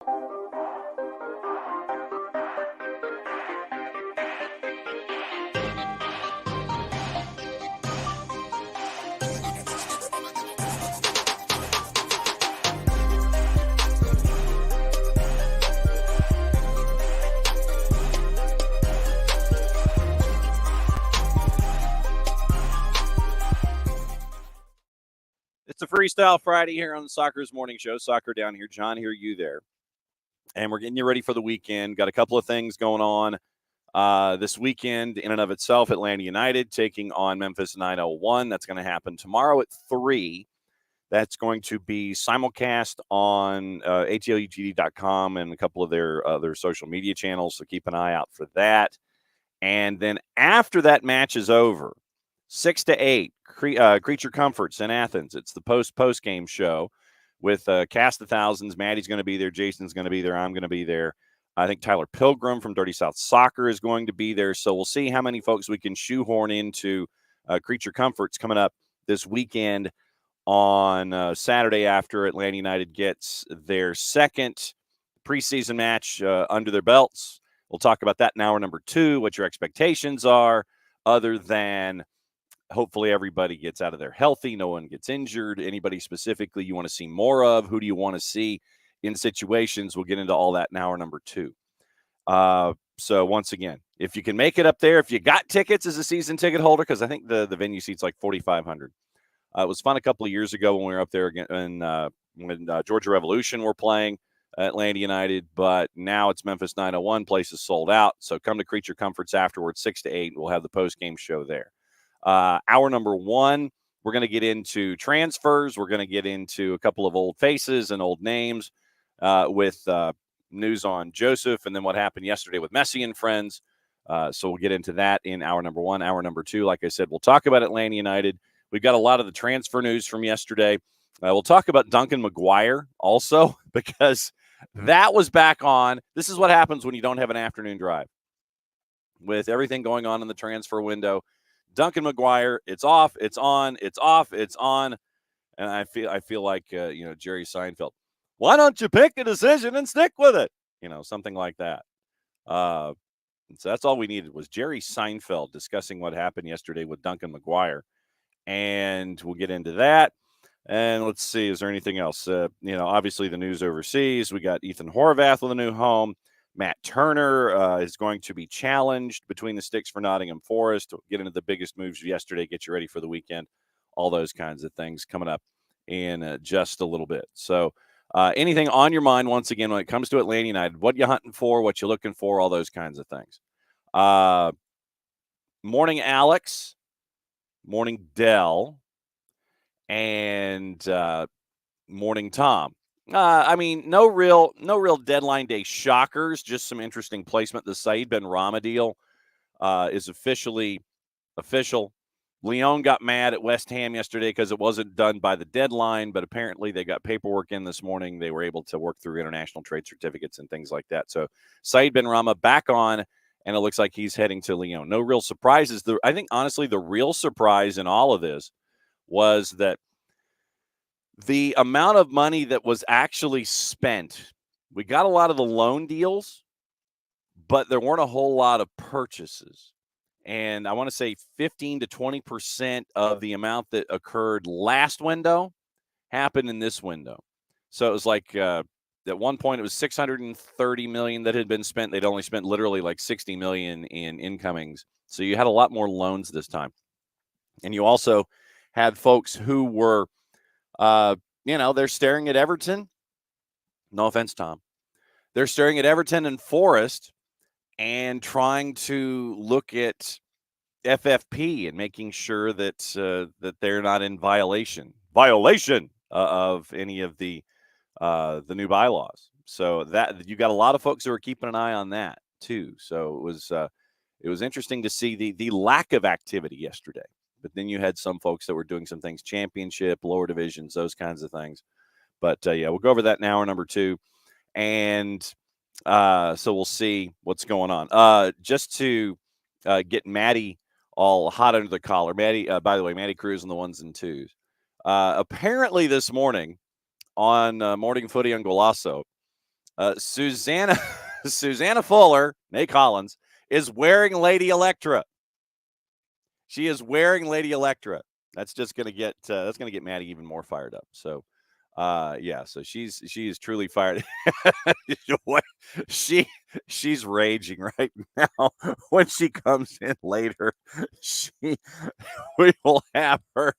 It's a Freestyle Friday here on the Soccer's Morning Show. Soccer down here. John here, you there. And we're getting you ready for the weekend. Got a couple of things going on this weekend in and of itself. Atlanta United taking on Memphis 901. That's going to happen tomorrow at 3. That's going to be simulcast on ATLUTD.com and a couple of their other social media channels, so keep an eye out for that. And then after that match is over, 6 to 8, Creature Comforts in Athens. It's the post-game show with Cast of Thousands. Maddie's going to be there. Jason's going to be there. I'm going to be there. I think Tyler Pilgrim from Dirty South Soccer is going to be there. So we'll see how many folks we can shoehorn into Creature Comforts coming up this weekend on Saturday after Atlanta United gets their second preseason match under their belts. We'll talk about that in hour number 2, what your expectations are, other than hopefully everybody gets out of there healthy, no one gets injured. Anybody specifically you want to see more of? Who do you want to see in situations? We'll get into all that in hour number 2. So once again, if you can make it up there, if you got tickets as a season ticket holder, because I think the venue seats like 4,500. It was fun a couple of years ago when we were up there again when Georgia Revolution were playing Atlanta United, but now it's Memphis 901. Place is sold out. So come to Creature Comforts afterwards, 6 to 8. We'll have the post-game show there. Hour number 1, we're going to get into transfers. We're going to get into a couple of old faces and old names with news on Joseph and then what happened yesterday with Messi and friends. So we'll get into that in hour number 1. Hour number 2, like I said, we'll talk about Atlanta United. We've got a lot of the transfer news from yesterday. We'll talk about Duncan McGuire also because that was back on. This is what happens when you don't have an afternoon drive. With everything going on in the transfer window, Duncan McGuire, it's off, it's on, it's off, it's on. And I feel like, Jerry Seinfeld. Why don't you pick a decision and stick with it? Something like that. So that's all we needed was Jerry Seinfeld discussing what happened yesterday with Duncan McGuire. And we'll get into that. And let's see, is there anything else? Obviously the news overseas. We got Ethan Horvath with a new home. Matt Turner is going to be challenged between the sticks for Nottingham Forest. We'll get into the biggest moves yesterday, get you ready for the weekend, all those kinds of things coming up in just a little bit. So anything on your mind, once again, when it comes to Atlanta United, what you hunting for, what you looking for, all those kinds of things. Morning, Alex. Morning, Dell. And morning, Tom. No real deadline day shockers, just some interesting placement. The Said Ben Rama deal is officially official. Lyon got mad at West Ham yesterday because it wasn't done by the deadline, but apparently they got paperwork in this morning. They were able to work through international trade certificates and things like that. So Said Ben Rama back on, and it looks like he's heading to Lyon. No real surprises. I think, honestly, the real surprise in all of this was that the amount of money that was actually spent, we got a lot of the loan deals, but there weren't a whole lot of purchases. And I want to say 15 to 20% of the amount that occurred last window happened in this window. So it was like at one point it was $630 million that had been spent. They'd only spent literally like $60 million in incomings. So you had a lot more loans this time. And you also had folks who were they're staring at Everton. No offense, Tom. They're staring at Everton and Forest and trying to look at FFP and making sure that that they're not in violation of any of the new bylaws. So that you got a lot of folks who are keeping an eye on that too. So it was interesting to see the lack of activity yesterday. But then you had some folks that were doing some things, championship, lower divisions, those kinds of things. But, we'll go over that in hour number 2. And so we'll see what's going on. Just to get Maddie all hot under the collar. Maddie, by the way, Maddie Cruz on the 1s and 2s. Apparently this morning on Morning Footy on Golasso, Susanna Fuller, Nate Collins, is wearing Lady Electra. She is wearing Lady Electra. That's just going to get Maddie even more fired up. So, so she is truly fired. she's raging right now. When she comes in later, we will have her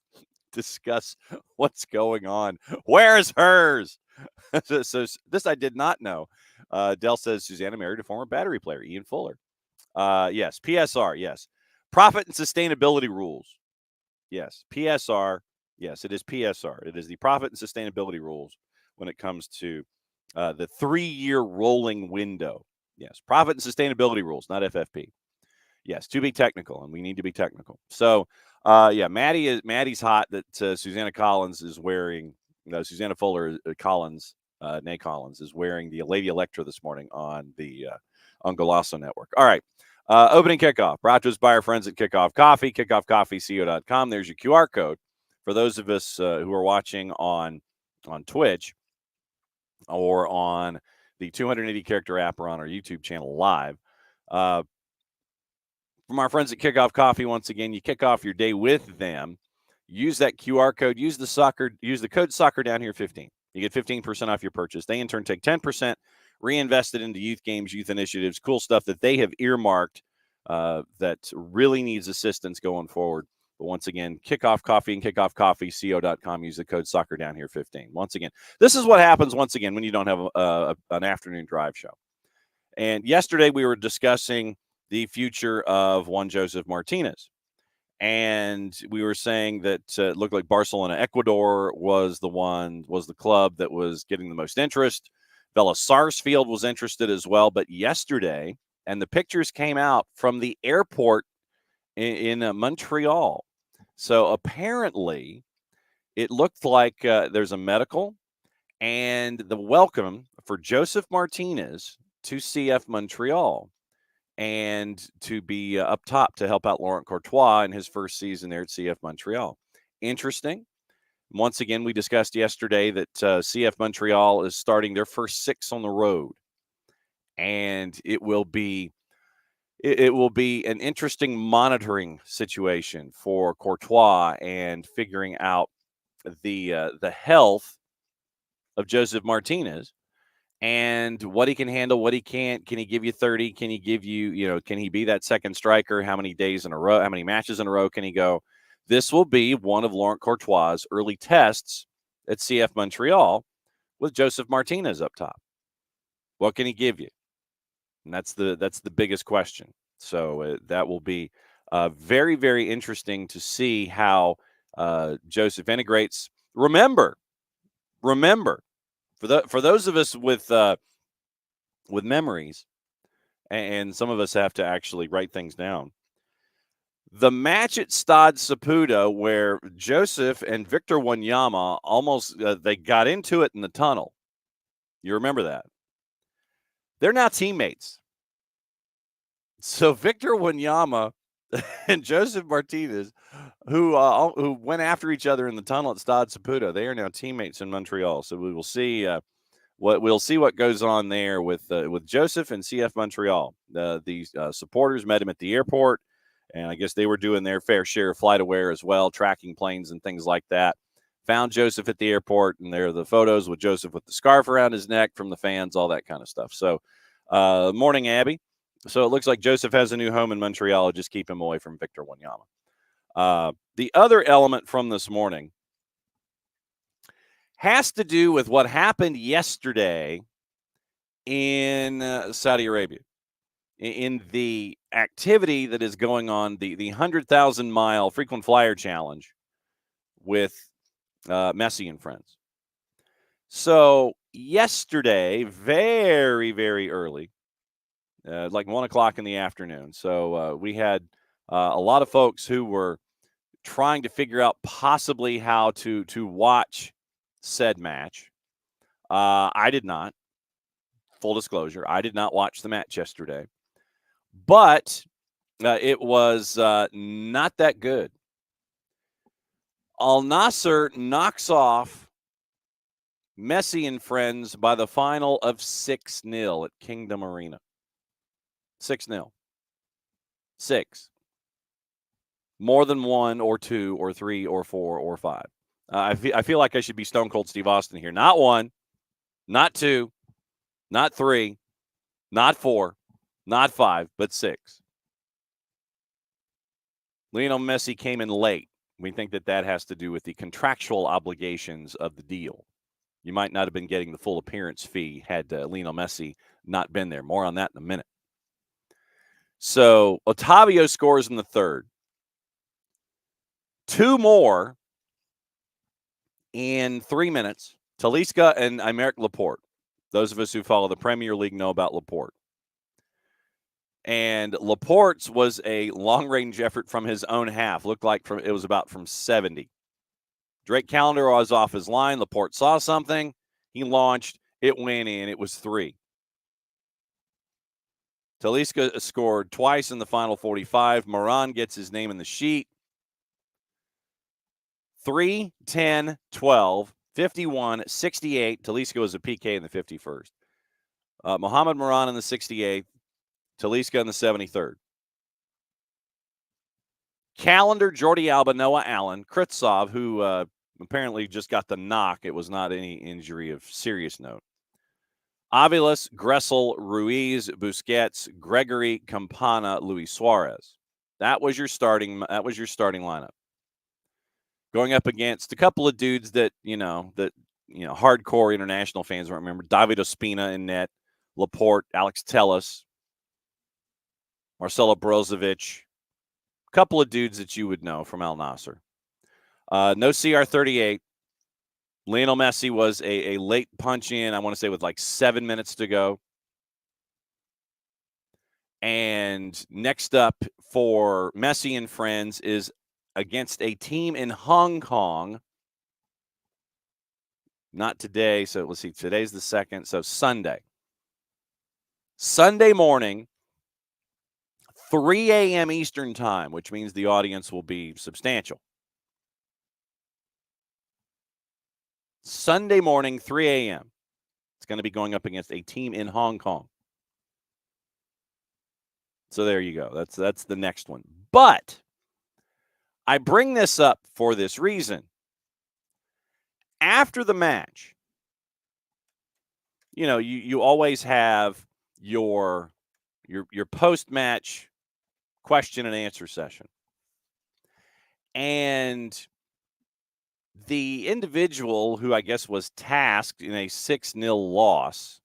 discuss what's going on. Where's hers? so this I did not know. Dell says Susanna married a former Battery player, Ian Fuller. Yes, PSR. Yes, profit and sustainability rules. Yes, PSR. Yes, it is PSR. It is the profit and sustainability rules when it comes to the 3-year rolling window. Yes, profit and sustainability rules, not FFP. Yes, to be technical, and we need to be technical. So, Maddie's hot that Susanna Collins is wearing. Susanna Fuller Collins, Nate Collins is wearing the Lady Electra this morning on the on Golasso Network. All right. Opening kickoff brought to us by our friends at Kickoff Coffee, kickoffcoffeeco.com. There's your QR code for those of us who are watching on Twitch or on the 280 character app or on our YouTube channel live. From our friends at Kickoff Coffee, once again, you kick off your day with them. Use that QR code. Use the code soccer down here 15. You get 15% off your purchase. They in turn take 10%, reinvest it into youth games, youth initiatives, cool stuff that they have earmarked that really needs assistance going forward. But once again, Kickoff Coffee and kickoffcoffeeco.com. Use the code soccer down here 15. Once again, this is what happens once again when you don't have an afternoon drive show. And yesterday we were discussing the future of Juan Joseph Martinez. And we were saying that it looked like Barcelona Ecuador was the club that was getting the most interest. Vela Sarsfield was interested as well. But yesterday, and the pictures came out from the airport in Montreal. So apparently it looked like there's a medical and the welcome for Joseph Martinez to CF Montreal and to be up top to help out Laurent Courtois in his first season there at CF Montreal. Interesting. Once again, we discussed yesterday that CF Montreal is starting their first 6 on the road, and it will be an interesting monitoring situation for Courtois and figuring out the health of Joseph Martinez. And what he can handle, what he can't. Can he give you 30? Can he give you, can he be that second striker? How many days in a row? How many matches in a row can he go? This will be one of Laurent Courtois' early tests at CF Montreal with Joseph Martinez up top. What can he give you? And that's the biggest question. So that will be very, very interesting to see how Joseph integrates. Remember. For those of us with memories, and some of us have to actually write things down. The match at Stade Saputo where Joseph and Victor Wanyama almost they got into it in the tunnel. You remember that? They're now teammates. So Victor Wanyama and Joseph Martinez, who went after each other in the tunnel at Stade Saputo, they are now teammates in Montreal. So we will see what goes on there with Joseph and CF Montreal. The supporters met him at the airport, and I guess they were doing their fair share of flight aware as well, tracking planes and things like that. Found Joseph at the airport, and there are the photos with Joseph with the scarf around his neck from the fans, all that kind of stuff. So, morning, Abby. So it looks like Joseph has a new home in Montreal. Just keep him away from Victor Wanyama. The other element from this morning has to do with what happened yesterday in Saudi Arabia, in the activity that is going on, the 100,000-mile frequent flyer challenge with Messi and friends. So yesterday, very, very early, like 1 o'clock in the afternoon. So we had a lot of folks who were trying to figure out possibly how to watch said match. I did not. Full disclosure, I did not watch the match yesterday. But it was not that good. Al Nassr knocks off Messi and friends by the final of 6-0 at Kingdom Arena. 6-0. 6. More than 1 or 2 or 3 or 4 or 5. I feel like I should be Stone Cold Steve Austin here. Not 1, not 2, not 3, not 4, not 5, but 6. Lionel Messi came in late. We think that has to do with the contractual obligations of the deal. You might not have been getting the full appearance fee had Lionel Messi not been there. More on that in a minute. So Otavio scores in the third. 2 more in 3 minutes. Talisca and Aymeric Laporte. Those of us who follow the Premier League know about Laporte. And Laporte's was a long-range effort from his own half. Looked like it was about from 70. Drake Callender was off his line. Laporte saw something. He launched. It went in. It was 3. Talisca scored twice in the final 45. Moran gets his name in the sheet. 3, 10, 12, 51, 68. Talisca was a PK in the 51st. Mohamed Moran in the 68th. Talisca in the 73rd. Callender, Jordi Alba, Noah Allen, Kritsov, who apparently just got the knock. It was not any injury of serious note. Aviles, Gressel, Ruiz, Busquets, Gregory, Campana, Luis Suarez. That was your starting lineup. Going up against a couple of dudes that hardcore international fans won't remember. David Ospina in net, Laporte, Alex Telles, Marcelo Brozovic. A couple of dudes that you would know from Al Nassr. No CR38. Lionel Messi was a late punch in, I want to say with like 7 minutes to go. And next up for Messi and friends is against a team in Hong Kong. Not today, so let's see. Today's the 2nd, so Sunday. Sunday morning, 3 a.m. Eastern time, which means the audience will be substantial. Sunday morning, 3 a.m. It's going to be going up against a team in Hong Kong. So there you go. That's the next one. But I bring this up for this reason. After the match, you always have your post-match question and answer session. And the individual who I guess was tasked in a 6-0 loss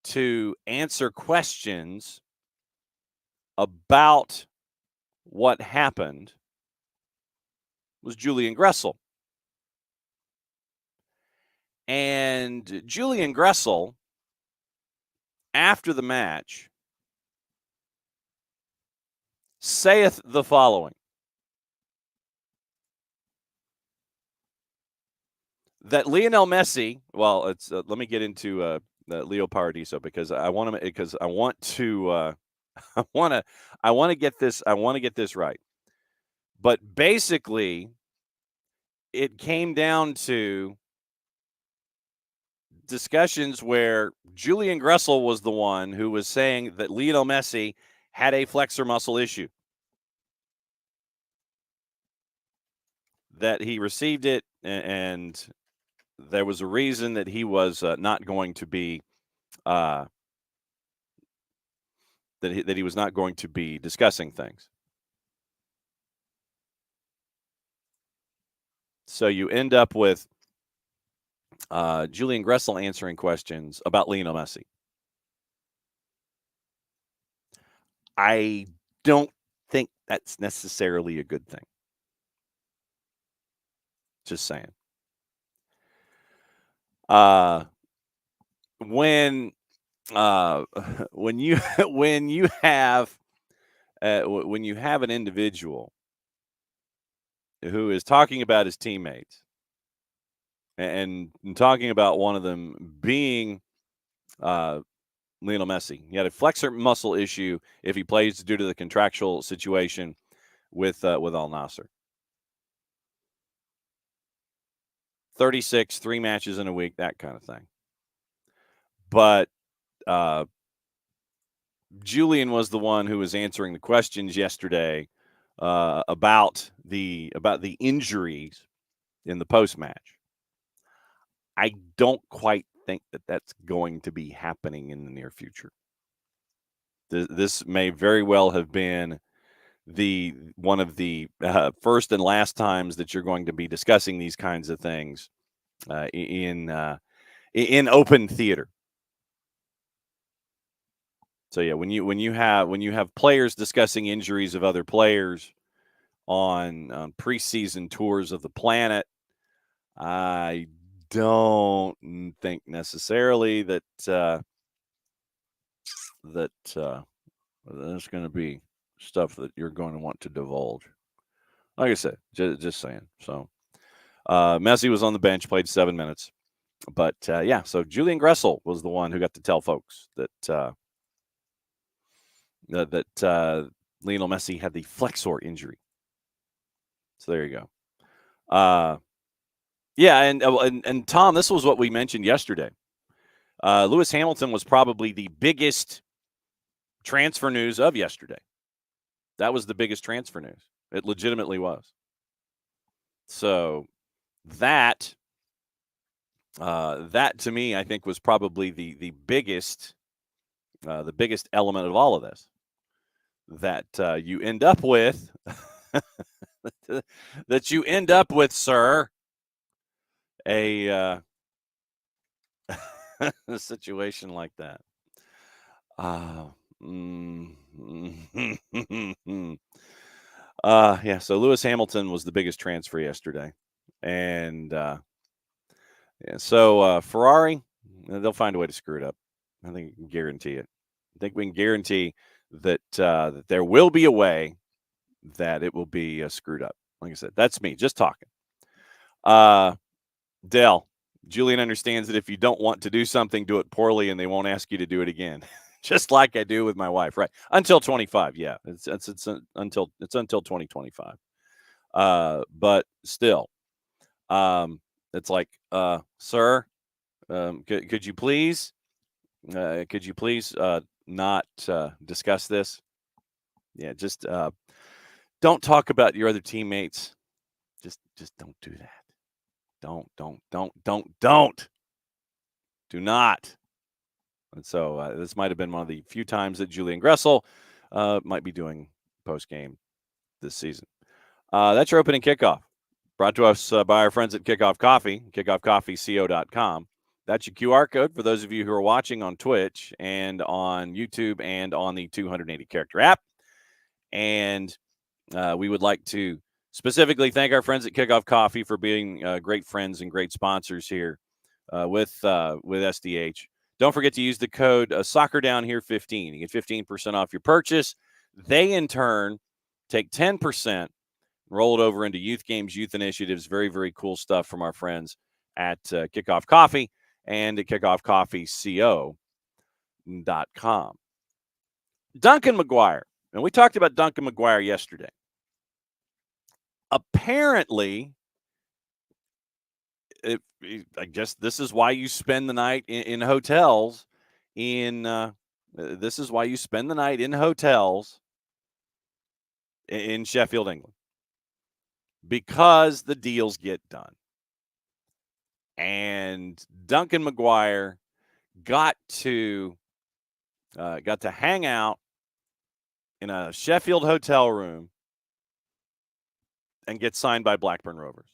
to answer questions about what happened was Julian Gressel. And Julian Gressel, after the match, saith the following. That Lionel Messi, well, it's let me get into Leo Paradiso because I want to get this right. But basically, it came down to discussions where Julian Gressel was the one who was saying that Lionel Messi had a flexor muscle issue. That he received it, and there was a reason that he was not going to be that he was not going to be discussing things. So you end up with Julian Gressel answering questions about Lionel Messi. I don't think that's necessarily a good thing. Just saying. When you have an individual who is talking about his teammates and talking about one of them being Lionel Messi, he had a flexor muscle issue if he plays due to the contractual situation with Al Nassr. 36, 3 matches in a week, that kind of thing. But Julian was the one who was answering the questions yesterday about the injuries in the post match. I don't quite think that that's going to be happening in the near future. This may very well have been one of the first and last times that you're going to be discussing these kinds of things in open theater. So yeah, when you have players discussing injuries of other players on preseason tours of the planet, I don't think necessarily that there's going to be stuff that you're going to want to divulge. Like I said, just saying. So Messi was on the bench, played 7 minutes. But, yeah, so Julian Gressel was the one who got to tell folks that Lionel Messi had the flexor injury. So there you go. Yeah, and Tom, this was what we mentioned yesterday. Lewis Hamilton was probably the biggest transfer news of yesterday. That was the biggest transfer news. It legitimately was. So that to me, I think, was probably the biggest element of all of this. That you end up with, sir, a situation like that. Yeah. So Lewis Hamilton was the biggest transfer yesterday, and yeah. So Ferrari, they'll find a way to screw it up. I think we can guarantee it. I think we can guarantee that that there will be a way that it will be screwed up. Like I said, that's me just talking. Dell, Julian understands that if you don't want to do something, do it poorly, and they won't ask you to do it again. Just like I do with my wife, right? Until 25, yeah, it's until 2025. But still, it's like, sir, could you please not discuss this? Yeah, just don't talk about your other teammates. Just don't do that. Do not. And so this might have been one of the few times that Julian Gressel might be doing post game this season. That's your opening kickoff. Brought to us by our friends at Kickoff Coffee, kickoffcoffeeco.com. That's your QR code for those of you who are watching on Twitch and on YouTube and on the 280 character app. And we would like to specifically thank our friends at Kickoff Coffee for being great friends and great sponsors here with SDH. Don't forget to use the code SoccerDownHere15. You get 15% off your purchase. They, in turn, take 10%, roll it over into youth games, youth initiatives. Very, very cool stuff from our friends at Kickoff Coffee and at kickoffcoffeeco.com. Duncan McGuire. And we talked about Duncan McGuire yesterday. Apparently, I guess this is why you spend the night in hotels. This is why you spend the night in hotels in Sheffield, England, because the deals get done. And Duncan McGuire got to hang out in a Sheffield hotel room and get signed by Blackburn Rovers.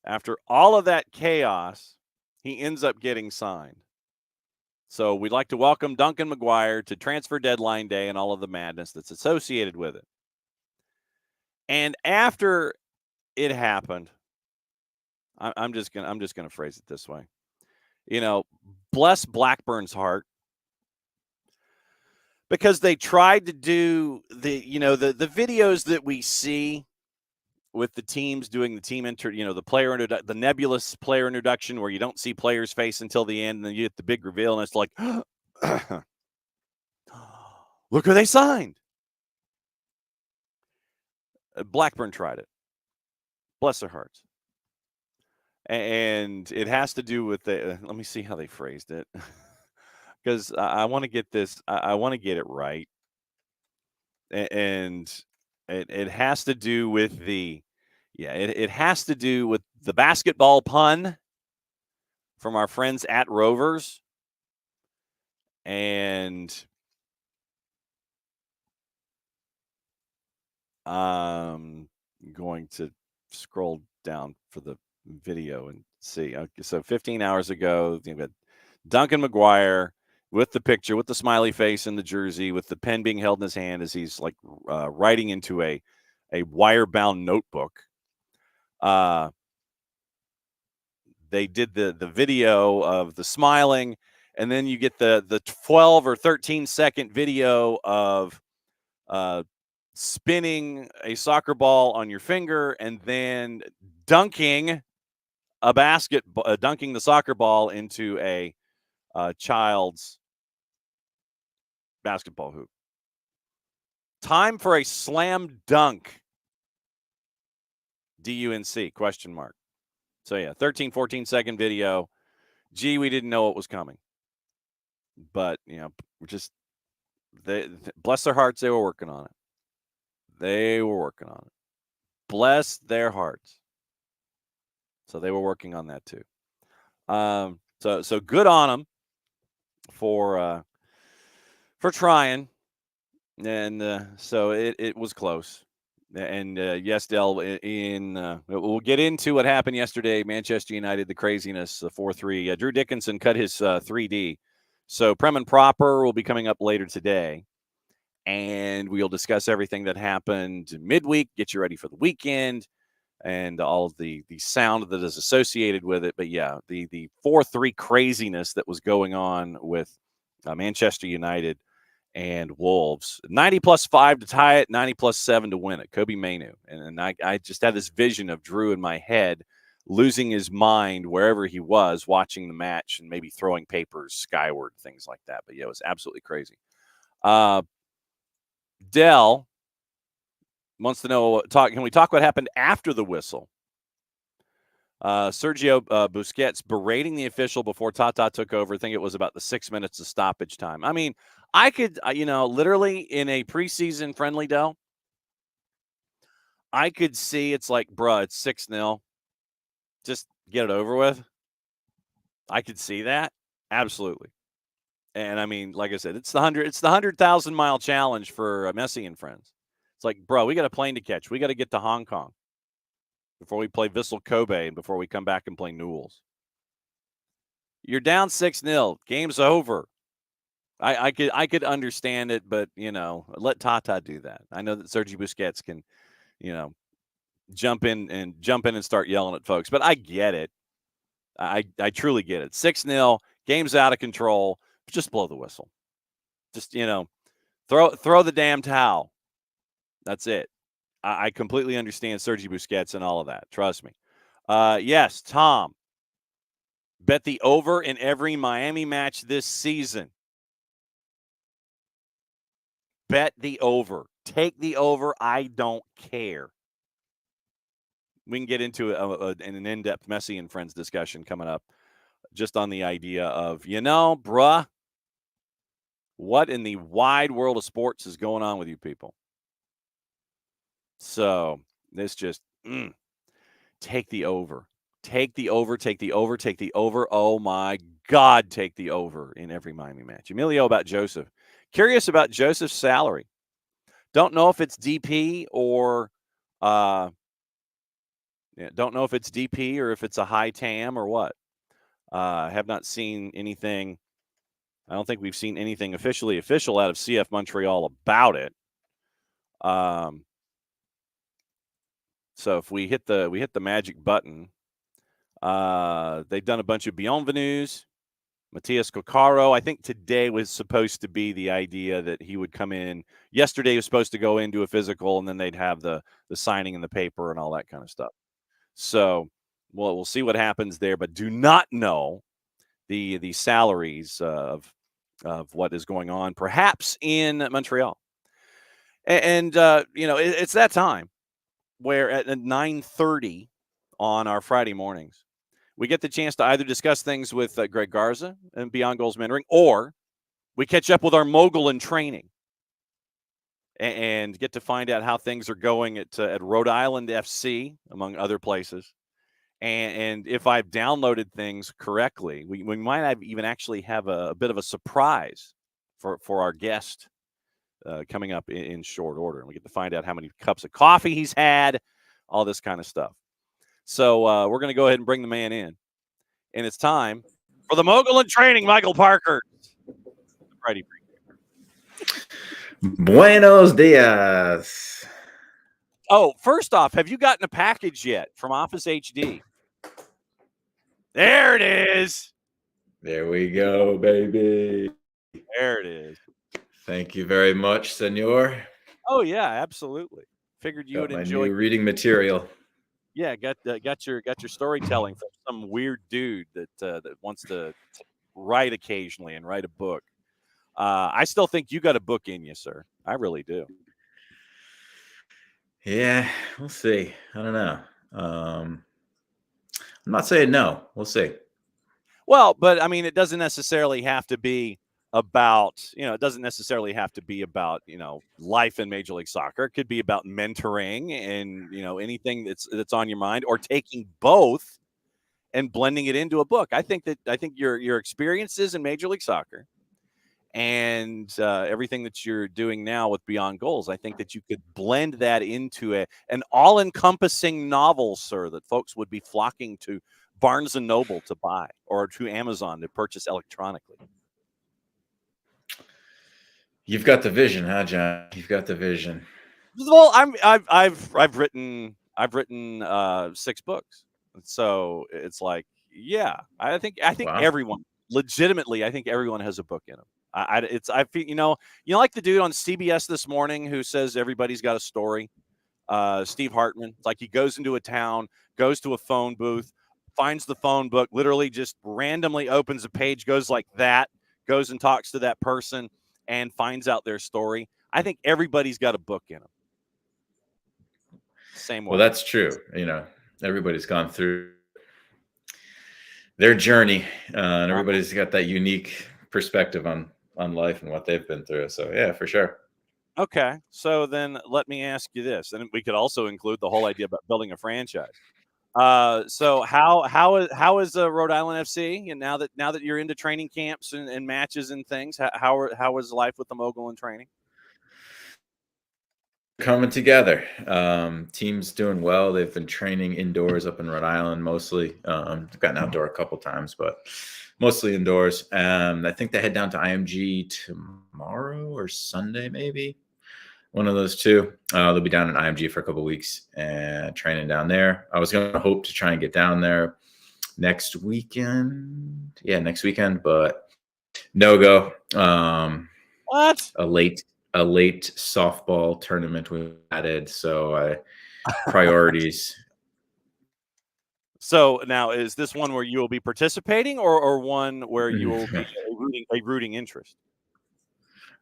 After all of that chaos, he ends up getting signed. So we'd like to welcome Duncan McGuire to transfer deadline day and all of the madness that's associated with it. And after it happened, I'm just gonna phrase it this way. Bless Blackburn's heart, because they tried to do the videos that we see with the teams doing the team the nebulous player introduction where you don't see players' face until the end, and then you get the big reveal, and it's like, look who they signed. Blackburn tried it. Bless their hearts. and it has to do with the. Let me see how they phrased it, because I want to get this. I want to get it right, and it has to do with the. Yeah, it has to do with the basketball pun from our friends at Rovers, and going to scroll down for the video and see. Okay, so 15 hours ago, you got Duncan McGuire with the picture, with the smiley face in the jersey, with the pen being held in his hand as he's like writing into a wire-bound notebook. They did the video of the smiling, and then you get the 12 or 13-second video of uh, spinning a soccer ball on your finger and then dunking dunking the soccer ball into a child's basketball hoop. Time for a slam dunk. DUNC, question mark. So, yeah, 13, 14-second video. Gee, we didn't know it was coming. But, we're just, bless their hearts, they were working on it. They were working on it. Bless their hearts. So they were working on that too. So good on them for trying, and so it was close. And yes, Del, we'll get into what happened yesterday. Manchester United, the craziness, the 4-3. Drew Dickinson cut his 3D. So Prem and Proper will be coming up later today, and we'll discuss everything that happened midweek. Get you ready for the weekend and all the sound that is associated with it. But yeah, the 4-3 craziness that was going on with Manchester United and Wolves. 90 plus 5 to tie it, 90 plus 7 to win it. Kobe Mainu. And I just had this vision of Drew in my head losing his mind wherever he was watching the match and maybe throwing papers skyward, things like that. But yeah, it was absolutely crazy. Dell wants to know, can we talk what happened after the whistle? Sergio Busquets berating the official before Tata took over. I think it was about the 6 minutes of stoppage time. I mean, I could, literally in a preseason friendly, Dell, I could see it's like, bruh, it's 6-0. Just get it over with. I could see that. Absolutely. And I mean, like I said, it's the 100,000 mile challenge for Messi and friends. It's like, bro, we got a plane to catch. We got to get to Hong Kong before we play Vissel Kobe and before we come back and play Newell's. You're down 6-0. Game's over. I could understand it, but let Tata do that. I know that Sergio Busquets can, jump in and start yelling at folks, but I get it. I truly get it. 6-0, game's out of control. Just blow the whistle. Just throw the damn towel. That's it. I completely understand Sergio Busquets and all of that. Trust me. Yes, Tom. Bet the over in every Miami match this season. Bet the over. Take the over. I don't care. We can get into an in-depth Messi and friends discussion coming up just on the idea of, bruh, what in the wide world of sports is going on with you people? So this just take the over. Take the over, take the over, take the over. Oh, my God, take the over in every Miami match. Emilio about Joseph. Curious about Joseph's salary. Don't know if it's DP or don't know if it's DP or if it's a high TAM or what. Have not seen anything. I don't think we've seen anything official out of CF Montreal about it. So if we hit the magic button, they've done a bunch of bienvenus. Matias Coccaro, I think today was supposed to be the idea that he would come in. Yesterday was supposed to go into a physical, and then they'd have the signing and the paper and all that kind of stuff. So we'll see what happens there, but do not know the salaries of what is going on, perhaps in Montreal. And it's that time where at 9:30 on our Friday mornings, we get the chance to either discuss things with Greg Garza and Beyond Goals Mentoring, or we catch up with our mogul in training and get to find out how things are going at Rhode Island FC, among other places. And if I've downloaded things correctly, we might have even actually have a bit of a surprise for our guest coming up in short order. And we get to find out how many cups of coffee he's had, all this kind of stuff. So we're going to go ahead and bring the man in. And it's time for the mogul in training, Michael Parker. Righty. Buenos dias. Oh, first off, have you gotten a package yet from Office HD? There it is. There we go, baby. There it is. Thank you very much, senor. Oh yeah, absolutely. Figured you would enjoy new reading material. Yeah, got your storytelling from some weird dude that wants to write occasionally and write a book. I still think you got a book in you, sir. I really do. Yeah, we'll see. I don't know. I'm not saying no. We'll see. Well, but I mean, it doesn't necessarily have to be about, it doesn't necessarily have to be about, life in Major League Soccer. It could be about mentoring and, anything that's on your mind, or taking both and blending it into a book. I think your experiences in Major League Soccer and everything that you're doing now with Beyond Goals, I think that you could blend that into an all-encompassing novel, sir, that folks would be flocking to Barnes & Noble to buy, or to Amazon to purchase electronically. You've got the vision, huh, John? You've got the vision. Well, I've written 6 books, so it's like, yeah, I think wow. Everyone, legitimately, I think everyone has a book in them. I feel, like the dude on CBS this morning who says everybody's got a story. Steve Hartman. It's like he goes into a town, goes to a phone booth, finds the phone book, literally just randomly opens a page, goes like that, goes and talks to that person and finds out their story. I think everybody's got a book in them. Same way. Well, that's true. Everybody's gone through their journey, and everybody's got that unique perspective on life and what they've been through. So yeah, for sure. Okay. So then let me ask you this, and we could also include the whole idea about building a franchise. So how is Rhode Island FC? And now that you're into training camps and matches and things, how is life with the mogul in training? Coming together. Team's doing well. They've been training indoors up in Rhode Island mostly. They've gotten outdoor a couple times, but mostly indoors. I think they head down to IMG tomorrow or Sunday, maybe. One of those two. They'll be down in IMG for a couple of weeks and training down there. I was going to hope to try and get down there next weekend. Yeah, next weekend, but no go. What? A late softball tournament we added, so priorities. So now, is this one where you will be participating, or one where you will be a rooting interest?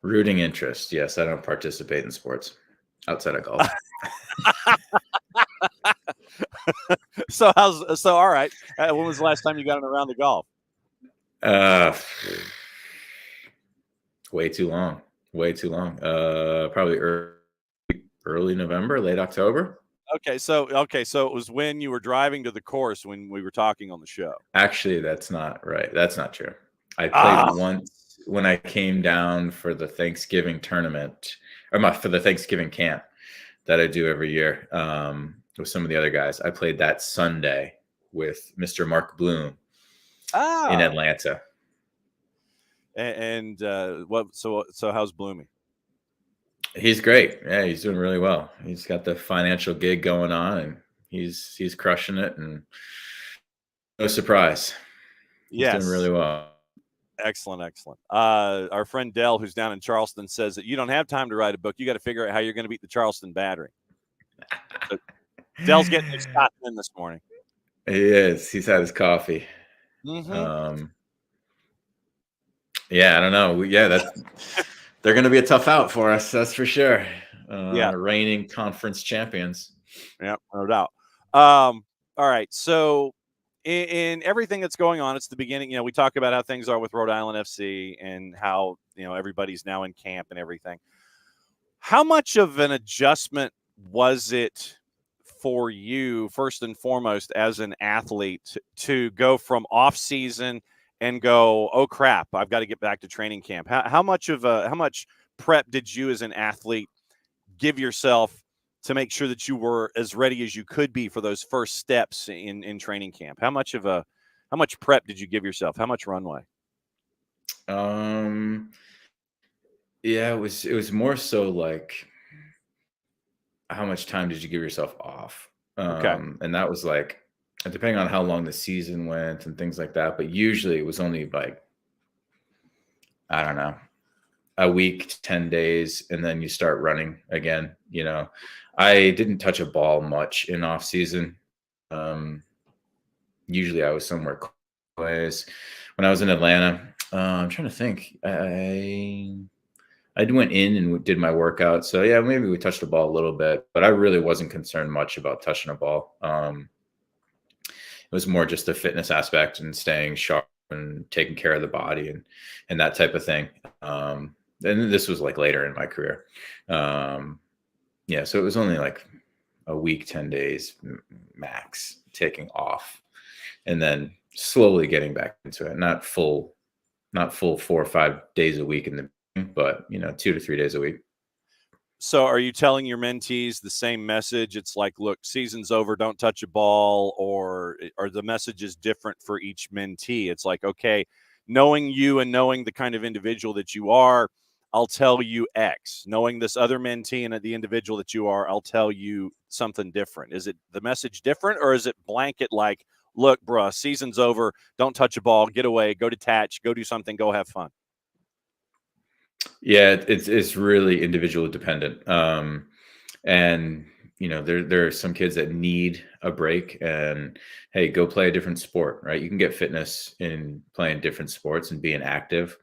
Rooting interest, yes. I don't participate in sports outside of golf. So all right. When was the last time you got in a round of golf? Way too long. Probably early November, late October. Okay, so it was when you were driving to the course when we were talking on the show. Actually, that's not right. That's not true. I played once when I came down for the Thanksgiving tournament, or for the Thanksgiving camp that I do every year with some of the other guys. I played that Sunday with Mr. Mark Bloom in Atlanta. And what? So how's Bloomy? He's great. Yeah, he's doing really well. He's got the financial gig going on, and he's crushing it. And no surprise, he's doing really well. Excellent. Our friend Dell, who's down in Charleston, says that you don't have time to write a book. You got to figure out how you're going to beat the Charleston Battery. So Dell's getting his shot in this morning. He is. He's had his coffee. Mm-hmm. Yeah, I don't know. They're going to be a tough out for us. That's for sure. Reigning conference champions. Yeah, no doubt. All right. So in everything that's going on, it's the beginning. We talk about how things are with Rhode Island FC and how, everybody's now in camp and everything. How much of an adjustment was it for you, first and foremost, as an athlete, to go from off season and go, oh crap, I've got to get back to training camp? How much prep did you as an athlete give yourself to make sure that you were as ready as you could be for those first steps in training camp? How much prep did you give yourself? How much runway? Yeah, it was more so like, how much time did you give yourself off? Okay. And that was like, depending on how long the season went and things like that. But usually it was only like, I don't know, a week to 10 days, and then you start running again. I didn't touch a ball much in off season. Usually I was somewhere close. When I was in Atlanta, I'm trying to think. I went in and did my workout. So yeah, maybe we touched the ball a little bit, but I really wasn't concerned much about touching a ball. It was more just the fitness aspect and staying sharp and taking care of the body and that type of thing. And this was like later in my career. Yeah, so it was only like a week, 10 days max taking off, and then slowly getting back into it. Not full 4 or 5 days a week in the beginning, but 2 to 3 days a week. So are you telling your mentees the same message? It's like, look, season's over, don't touch a ball, or are the messages different for each mentee? It's like, okay, knowing you and knowing the kind of individual that you are, I'll tell you X. Knowing this other mentee and the individual that you are, I'll tell you something different. Is it the message different, or is it blanket like, look, bruh, season's over, don't touch a ball, get away, go detach, go do something, go have fun? Yeah, it's really individual dependent. And there are some kids that need a break, and hey, go play a different sport, right? You can get fitness in playing different sports and being active.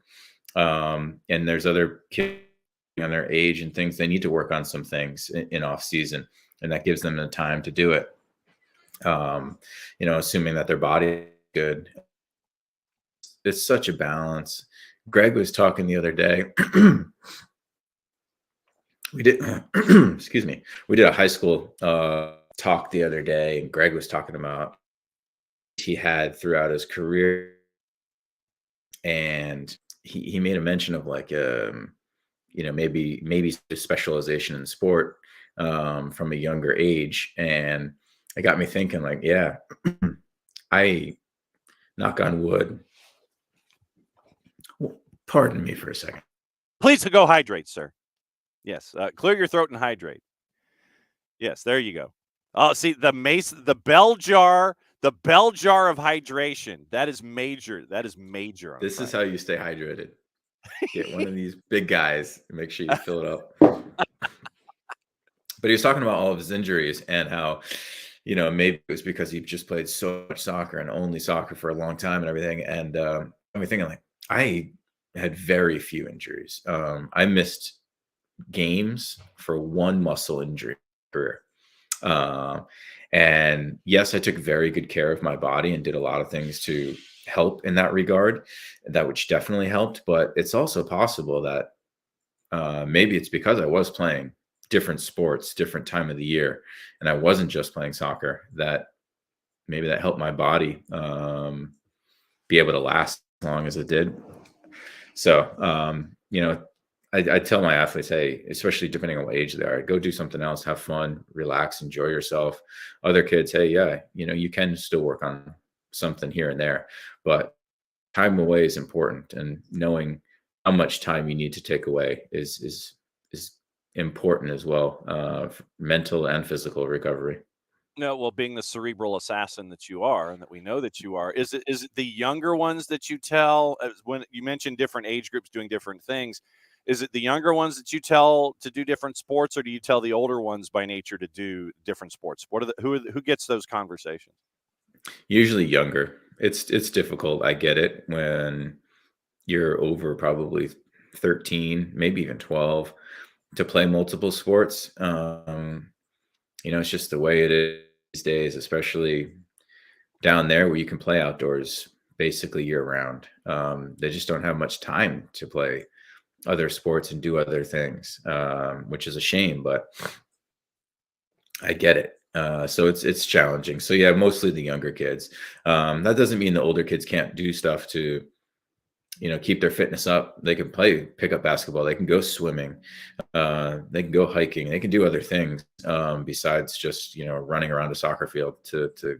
And there's other kids on their age and things, they need to work on some things in off season, and that gives them the time to do it. Assuming that their body is good. It's such a balance. Greg was talking the other day. We did, excuse me. We did a high school talk the other day, and Greg was talking about he had throughout his career, and he made a mention of like maybe specialization in sport from a younger age, and it got me thinking like, yeah, I knock on wood. Pardon me for a second. Please go hydrate, sir. Yes, clear your throat and hydrate. Yes, there you go. Oh, see the bell jar of hydration. That is major. That is major. This is how you stay hydrated. Get one of these big guys and make sure you fill it up. But he was talking about all of his injuries and how, maybe it was because he just played so much soccer and only soccer for a long time and everything. And I'm thinking like, I had very few injuries. I missed games for one muscle injury career. And yes, I took very good care of my body and did a lot of things to help in that regard, that which definitely helped. But it's also possible that maybe it's because I was playing different sports, different time of the year, and I wasn't just playing soccer, that maybe that helped my body be able to last as long as it did. So, I tell my athletes, hey, especially depending on what age they are, go do something else, have fun, relax, enjoy yourself. Other kids, hey, yeah, you can still work on something here and there, but time away is important, and knowing how much time you need to take away is important as well, for mental and physical recovery. No, well, being the cerebral assassin that you are, and that we know that you are, is it the younger ones that you tell, when you mentioned different age groups doing different things? Is it the younger ones that you tell to do different sports, or do you tell the older ones by nature to do different sports? Who gets those conversations? Usually younger. It's difficult. I get it when you're over probably 13, maybe even 12, to play multiple sports. It's just the way it is these days, especially down there where you can play outdoors basically year round. They just don't have much time to play other sports and do other things, which is a shame, but I get it. So it's challenging. So yeah, mostly the younger kids. That doesn't mean the older kids can't do stuff to, keep their fitness up. They can pick up basketball. They can go swimming. They can go hiking. They can do other things besides just running around a soccer field to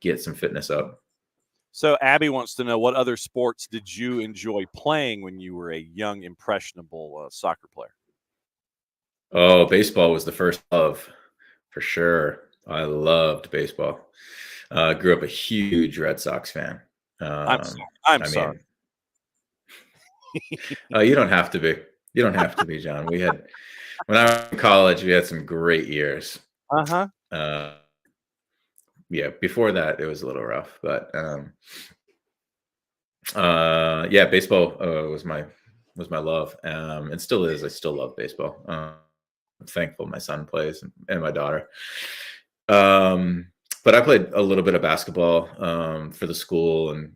get some fitness up. So Abby wants to know, what other sports did you enjoy playing when you were a young, impressionable soccer player? Oh, baseball was the first love for sure. I loved baseball. Grew up a huge Red Sox fan. I'm sorry. I'm sorry. You don't have to be. You don't have to be, John. When I was in college, we had some great years. Uh-huh. Yeah, before that, it was a little rough, but yeah, baseball was my love, and still is. I still love baseball. I'm thankful my son plays and my daughter. But I played a little bit of basketball for the school, and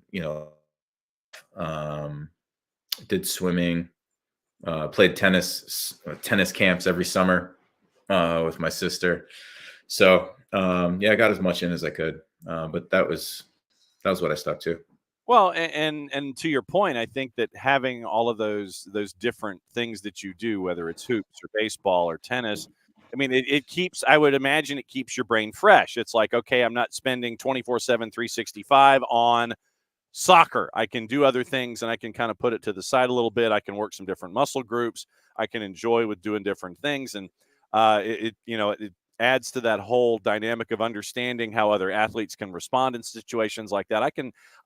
did swimming. Played tennis camps every summer with my sister. So yeah, I got as much in as I could, but that was what I stuck to. Well, and to your point, I think that having all of those different things that you do, whether it's hoops or baseball or tennis, I mean, it keeps, I would imagine it keeps your brain fresh. It's like, okay, I'm not spending 24/7, 365 on soccer. I can do other things, and I can kind of put it to the side a little bit. I can work some different muscle groups. I can enjoy with doing different things. And it adds to that whole dynamic of understanding how other athletes can respond in situations like that.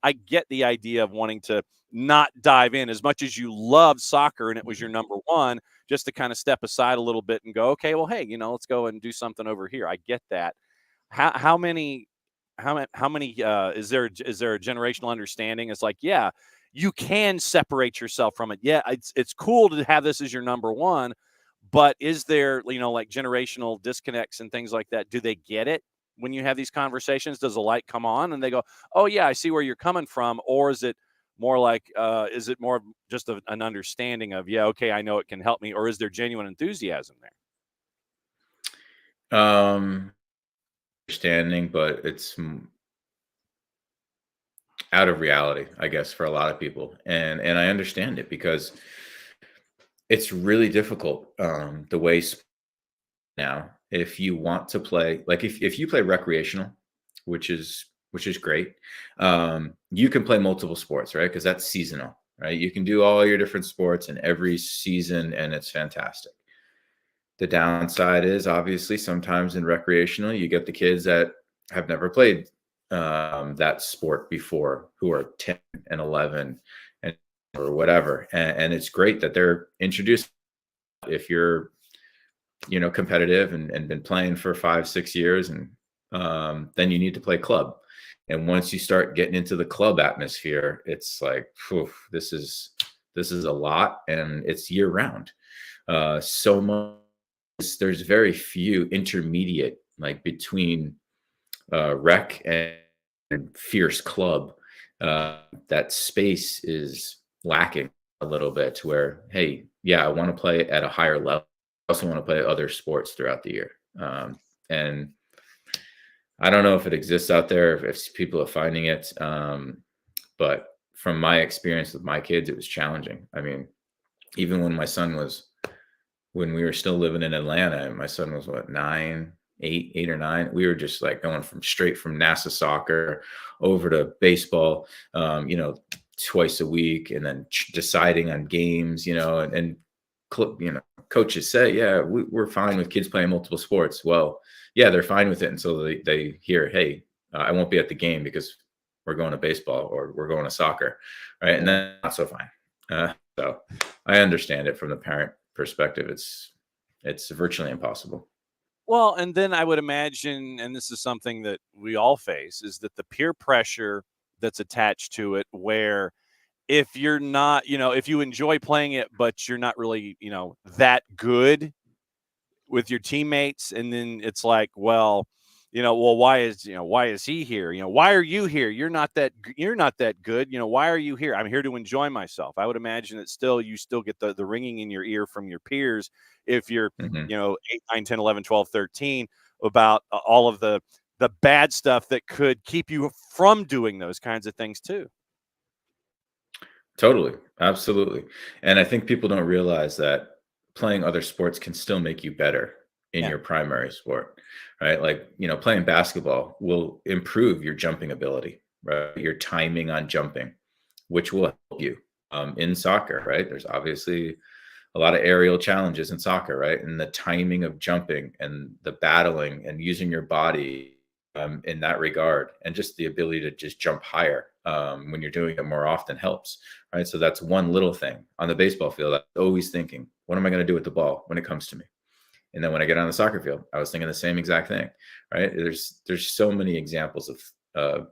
I get the idea of wanting to not dive in as much as you love soccer and it was your number one, just to kind of step aside a little bit and go, okay, well, hey, let's go and do something over here. I get that. How many is there a generational understanding? It's like, yeah, you can separate yourself from it. Yeah, it's cool to have this as your number one, but is there, like generational disconnects and things like that? Do they get it when you have these conversations? Does the light come on and they go, oh yeah, I see where you're coming from? Or is it more like, is it more of just an understanding of, yeah, okay, I know it can help me? Or is there genuine enthusiasm there? Understanding, but it's out of reality, I guess, for a lot of people, and I understand it because it's really difficult the way now. If you want to play, like if you play recreational, which is great, you can play multiple sports, right? Because that's seasonal, right? You can do all your different sports in every season, and it's fantastic. The downside is obviously sometimes in recreational, you get the kids that have never played that sport before, who are 10 and 11 and or whatever. And it's great that they're introduced. If you're, competitive and been playing for 5-6 years, and then you need to play club. And once you start getting into the club atmosphere, it's like, whew, this is a lot, and it's year round. So much. There's very few intermediate, like between rec and fierce club. That space is lacking a little bit, where, hey, yeah, I want to play at a higher level. I also want to play other sports throughout the year. And I don't know if it exists out there, if people are finding it. But from my experience with my kids, it was challenging. I mean, even when we were still living in Atlanta, and my son was what, 8 or 9, we were just like going straight from NASA soccer over to baseball, twice a week, and then deciding on games, and coaches say, yeah, we're fine with kids playing multiple sports. Well, yeah, they're fine with it until they hear, hey, I won't be at the game because we're going to baseball or we're going to soccer, right? And then not so fine. So I understand it from the parent perspective. It's virtually impossible. Well, and then I would imagine, and this is something that we all face, is that the peer pressure that's attached to it, where if you're not, if you enjoy playing it, but you're not really, that good with your teammates, and then it's like, well, well, why is he here? Why are you here? You're not that good. Why are you here? I'm here to enjoy myself. I would imagine that you still get the ringing in your ear from your peers if you're, 8, 9, 10, 11, 12, 13 about all of the bad stuff that could keep you from doing those kinds of things too. Totally. Absolutely. And I think people don't realize that playing other sports can still make you better in your primary sport, right? Like, playing basketball will improve your jumping ability, right? Your timing on jumping, which will help you in soccer, right? There's obviously a lot of aerial challenges in soccer, right? And the timing of jumping and the battling and using your body in that regard, and just the ability to just jump higher when you're doing it more often helps, right? So that's one little thing on the baseball field. I'm always thinking, what am I going to do with the ball when it comes to me? And then when I get on the soccer field, I was thinking the same exact thing, right? There's so many examples of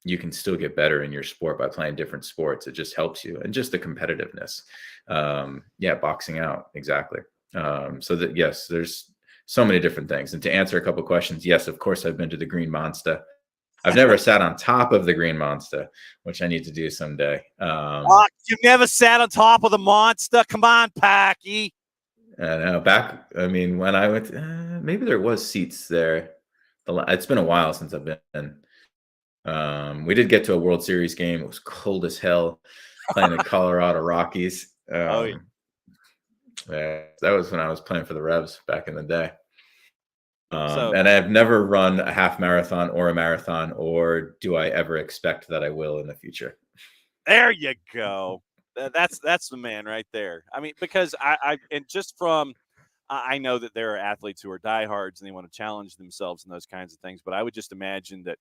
you can still get better in your sport by playing different sports. It just helps you, and just the competitiveness. Boxing out, exactly. So that, yes, there's so many different things. And to answer a couple of questions, yes, of course, I've been to the Green Monster. I've never sat on top of the Green Monster, which I need to do someday. You've never sat on top of the monster? Come on, Packy. When I went, maybe there was seats there. It's been a while since I've been. We did get to a World Series game. It was cold as hell, playing the Colorado Rockies. That was when I was playing for the Revs back in the day. And I've never run a half marathon or a marathon, or do I ever expect that I will in the future. There you go. That's the man right there. I mean, because I know that there are athletes who are diehards and they want to challenge themselves and those kinds of things, but I would just imagine that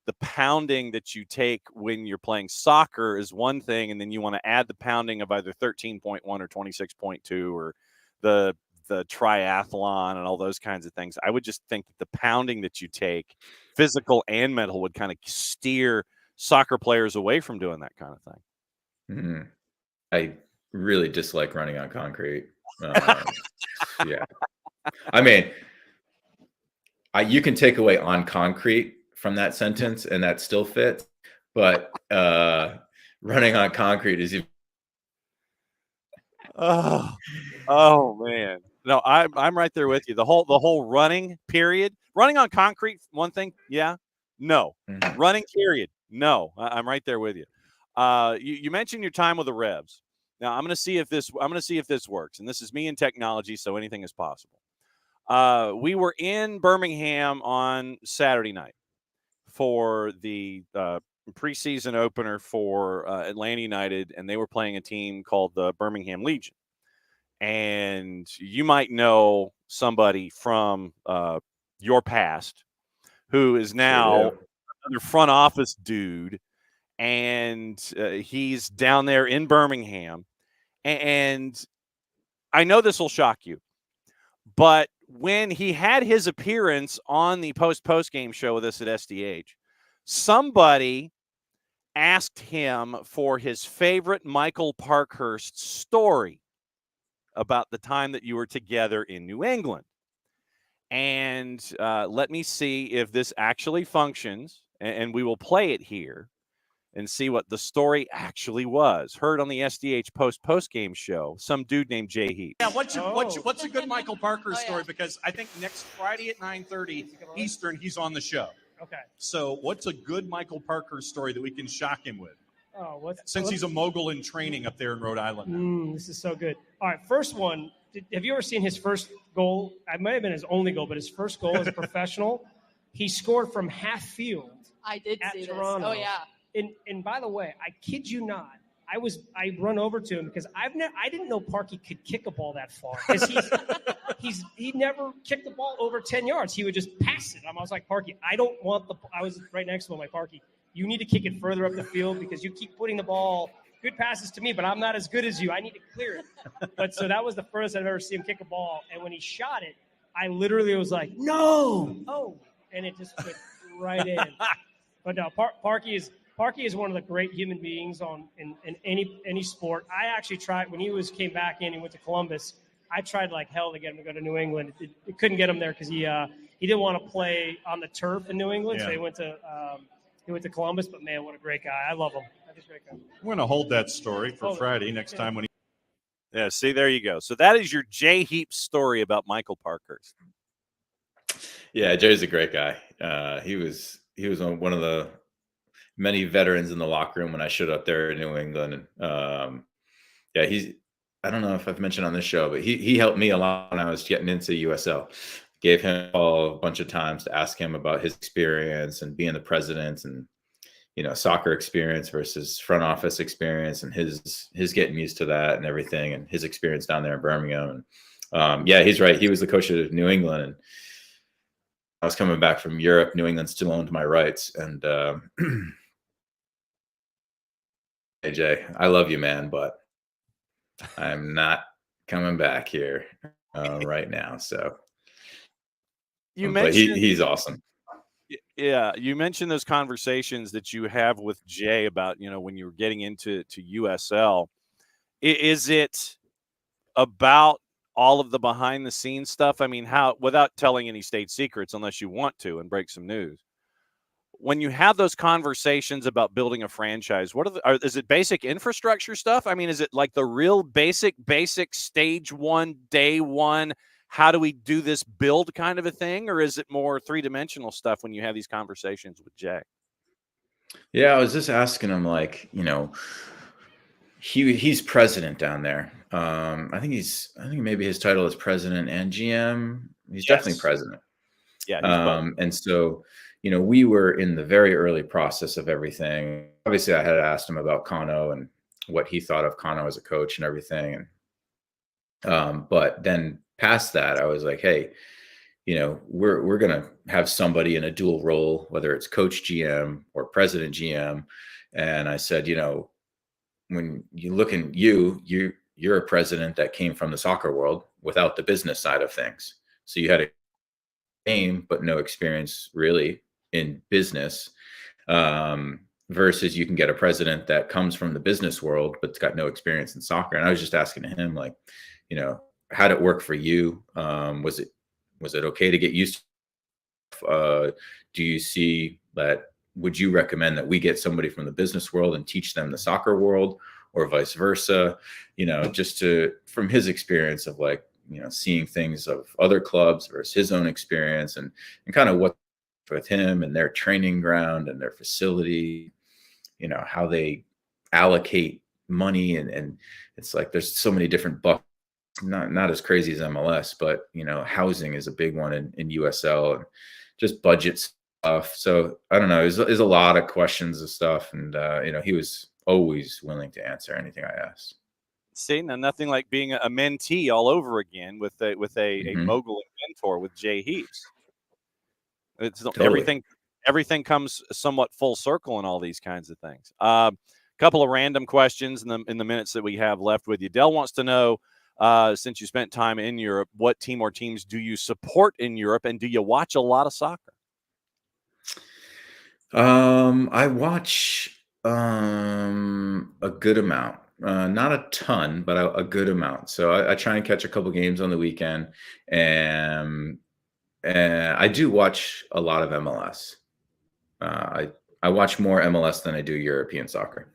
the pounding that you take when you're playing soccer is one thing, and then you want to add the pounding of either 13.1 or 26.2 or the triathlon and all those kinds of things. I would just think that the pounding that you take, physical and mental, would kind of steer soccer players away from doing that kind of thing. Mm-hmm. I really dislike running on concrete. Yeah. I mean, you can take away on concrete from that sentence and that still fits, but running on concrete is even. Oh man. No, I'm right there with you. The whole running period. Running on concrete, one thing, yeah. No. Mm-hmm. Running period. No. I'm right there with you. You mentioned your time with the Revs. Now I'm gonna see if this works. And this is me in technology, so anything is possible. We were in Birmingham on Saturday night for the preseason opener for Atlanta United, and they were playing a team called the Birmingham Legion. And you might know somebody from your past who is now another front office dude, and he's down there in Birmingham. And I know this will shock you, but when he had his appearance on the post game show with us at SDH, somebody asked him for his favorite Michael Parkhurst story about the time that you were together in New England. And let me see if this actually functions, and we will play it here and see what the story actually was. Heard on the SDH post-game show, some dude named Jay Heath. Yeah, what's a good Michael Parkhurst story? Because I think next Friday at 9:30 Eastern, he's on the show. Okay. So what's a good Michael Parkhurst story that we can shock him with? Since he's a mogul in training up there in Rhode Island. This is so good. All right, first one. Have you ever seen his first goal? It might have been his only goal, but his first goal as a professional, he scored from half field. I did at see Toronto. This. Oh yeah. And by the way, I kid you not, I run over to him because I didn't know Parky could kick a ball that far, because he never kicked the ball over 10 yards. He would just pass it. I was like, Parky, I don't want I was right next to him, like, Parky, you need to kick it further up the field because you keep putting the ball good passes to me, but I'm not as good as you. I need to clear it. But so that was the first I've ever seen him kick a ball. And when he shot it, I literally was like, no, oh, and it just went right in. But no, Parky is one of the great human beings in any sport. I actually tried when he came back in. He went to Columbus. I tried like hell to get him to go to New England. It couldn't get him there because he he didn't want to play on the turf in New England, so Yeah. he went to Columbus. But man, what a great guy! I love him. He's a great guy. We're going to hold that story for Friday next time when he. Yeah, see, there you go. So that is your Jay Heaps story about Michael Parkhurst. Yeah, Jay's a great guy. He was one of the many veterans in the locker room when I showed up there in New England. And yeah, I don't know if I've mentioned on this show, but he helped me a lot when I was getting into USL. Gave him a call a bunch of times to ask him about his experience and being the president and, soccer experience versus front office experience and his getting used to that and everything and his experience down there in Birmingham. And yeah, he's right. He was the coach of New England, and I was coming back from Europe. New England still owned my rights. And hey, Jay, I love you, man, but I'm not coming back here right now. So You but mentioned he's awesome. Yeah, you mentioned those conversations that you have with Jay about, when you were getting into USL. Is it about all of the behind the scenes stuff? I mean, how, without telling any state secrets, unless you want to and break some news, when you have those conversations about building a franchise, is it basic infrastructure stuff? I mean, is it like the real basic stage one, day one, how do we do this build kind of a thing? Or is it more three-dimensional stuff when you have these conversations with Jay? Yeah, I was just asking him, like, he's president down there. I think maybe his title is president and GM. He's definitely president. Yeah. He's both. And so, we were in the very early process of everything. Obviously, I had asked him about Kano and what he thought of Kano as a coach and everything. And but then past that, I was like, hey, we're going to have somebody in a dual role, whether it's coach GM or president GM. And I said, when you look in you're a president that came from the soccer world without the business side of things. So you had a game, but no experience really in business, versus you can get a president that comes from the business world, but's got no experience in soccer. And I was just asking him, like, how'd it work for you? Was it okay to get used to? Do you see that? Would you recommend that we get somebody from the business world and teach them the soccer world, or vice versa? Just from his experience of, like, seeing things of other clubs versus his own experience, and kind of what with him and their training ground and their facility, how they allocate money. And it's like, there's so many different buckets. Not as crazy as MLS, but housing is a big one in USL, and just budget stuff. So I don't know. There's a lot of questions and stuff, and he was always willing to answer anything I asked. See, now nothing like being a mentee all over again with a mogul and mentor with Jay Heaps. It's totally. Everything comes somewhat full circle in all these kinds of things. Couple of random questions in the minutes that we have left with you. Dell wants to know, since you spent time in Europe, what team or teams do you support in Europe, and do you watch a lot of soccer? I watch a good amount, not a ton, but a good amount. So I try and catch a couple games on the weekend, and I do watch a lot of MLS. I watch more MLS than I do European soccer.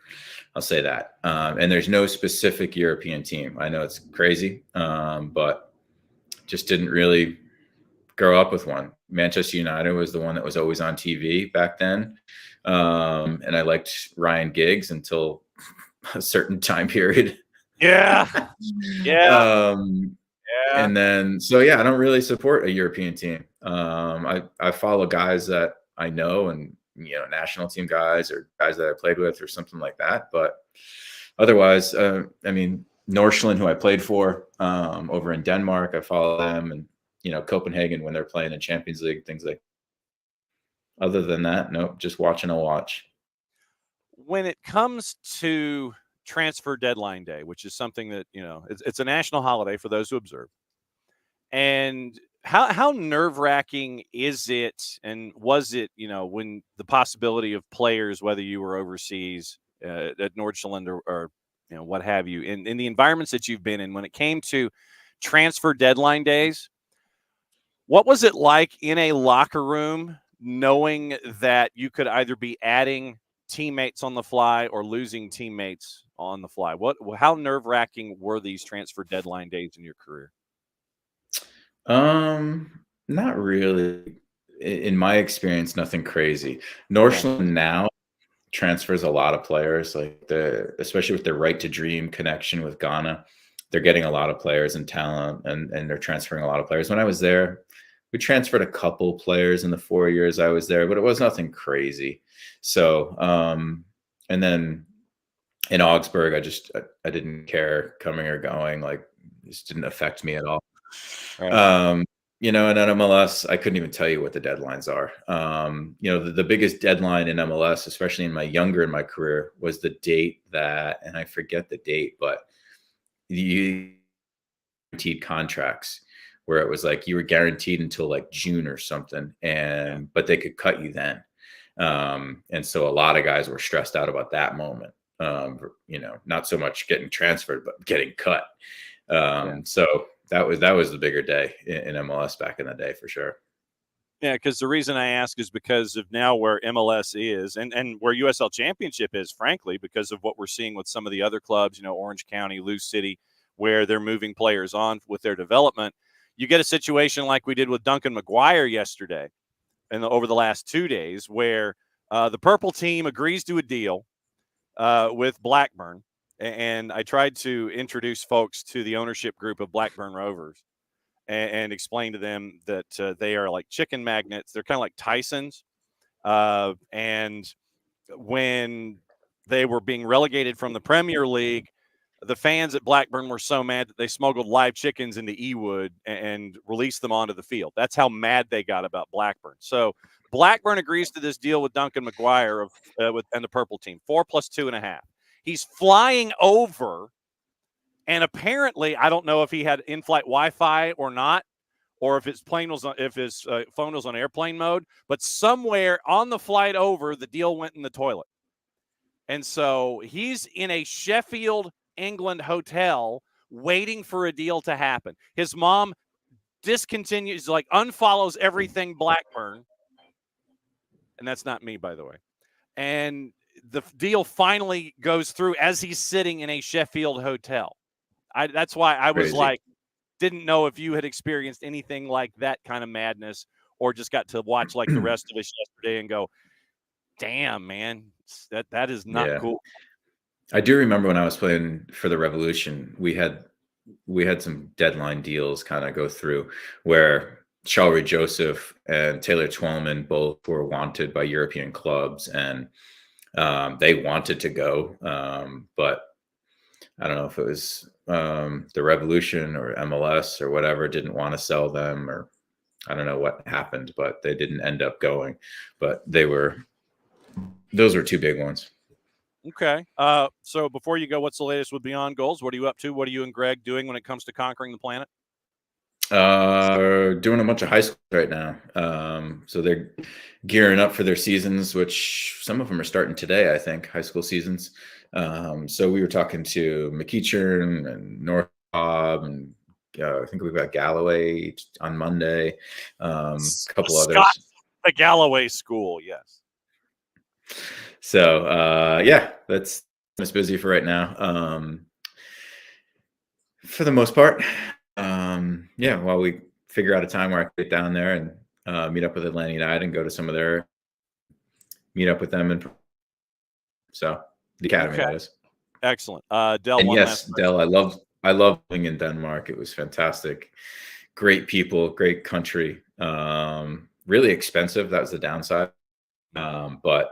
I'll say that. And there's no specific European team. I know it's crazy, but just didn't really grow up with one. Manchester United was the one that was always on TV back then. And I liked Ryan Giggs until a certain time period. Yeah. Yeah. And then, so yeah, I don't really support a European team. I follow guys that I know, and national team guys or guys that I played with or something like that. But otherwise, I mean, Nordsjælland, who I played for over in Denmark, I follow them, and Copenhagen when they're playing in Champions League, things like. Other than that, nope, just watching a watch. When it comes to transfer deadline day, which is something that it's a national holiday for those who observe, and how nerve-wracking is it, and was it, when the possibility of players, whether you were overseas at Nordsjælland or what have you, in the environments that you've been in, when it came to transfer deadline days, What was it like in a locker room knowing that you could either be adding teammates on the fly or losing teammates on the fly? How nerve-wracking were these transfer deadline days in your career? Not really. In my experience, nothing crazy. Okay. Nordstrom now transfers a lot of players, like especially with their right to dream connection with Ghana. They're getting a lot of players and talent, and they're transferring a lot of players. When I was there, we transferred a couple players in the 4 years I was there, but it was nothing crazy. So, and then in Augsburg, I didn't care coming or going. Like, it just didn't affect me at all. Right. And at MLS, I couldn't even tell you what the deadlines are. The biggest deadline in MLS, especially in my career, was the date and I forget the date, but you guaranteed contracts where it was like you were guaranteed until like June or something, but they could cut you then. And so a lot of guys were stressed out about that moment. Not so much getting transferred, but getting cut. So that was the bigger day in MLS back in the day for sure. Yeah, because the reason I ask is because of now where MLS is and where USL Championship is, frankly, because of what we're seeing with some of the other clubs, Orange County, Lou City, where they're moving players on with their development. You get a situation like we did with Duncan McGuire yesterday and over the last 2 days where the purple team agrees to a deal with Blackburn. And I tried to introduce folks to the ownership group of Blackburn Rovers and explain to them that they are like chicken magnets. They're kind of like Tyson's. And when they were being relegated from the Premier League, the fans at Blackburn were so mad that they smuggled live chickens into Ewood and released them onto the field. That's how mad they got about Blackburn. So Blackburn agrees to this deal with Duncan McGuire and the purple team, 4 + 2.5. He's flying over, and apparently, I don't know if he had in-flight Wi-Fi or not, or if his phone was on airplane mode. But somewhere on the flight over, the deal went in the toilet, and so he's in a Sheffield, England hotel waiting for a deal to happen. His mom discontinues, like unfollows everything Blackburn, and that's not me, by the way. And the deal finally goes through as he's sitting in a Sheffield hotel. That's why I was like, didn't know if you had experienced anything like that kind of madness or just got to watch like the rest of us yesterday and go, damn, man, that is not cool. I do remember when I was playing for the Revolution, we had some deadline deals kind of go through where Shalry Joseph and Taylor Twellman both were wanted by European clubs, and they wanted to go, but I don't know if it was the Revolution or MLS or whatever didn't want to sell them, or I don't know what happened, but they didn't end up going. But those were two big ones. Okay. So before you go, what's the latest with Beyond Goals? What are you up to? What are you and Greg doing when it comes to conquering the planet? Doing a bunch of high schools right now. So they're gearing up for their seasons, which some of them are starting today, I think, high school seasons. So we were talking to McEachern and North Bob, and I think we've got Galloway on Monday. A couple others. The Galloway School, yes. So that's busy for right now. For the most part. While we figure out a time where I can get down there and meet up with Atlanta United and go to some of their meet up with them, and so the academy, that is. Excellent. Del, and yes, Del, I love being in Denmark. It was fantastic. Great people, great country. Really expensive. That was the downside. But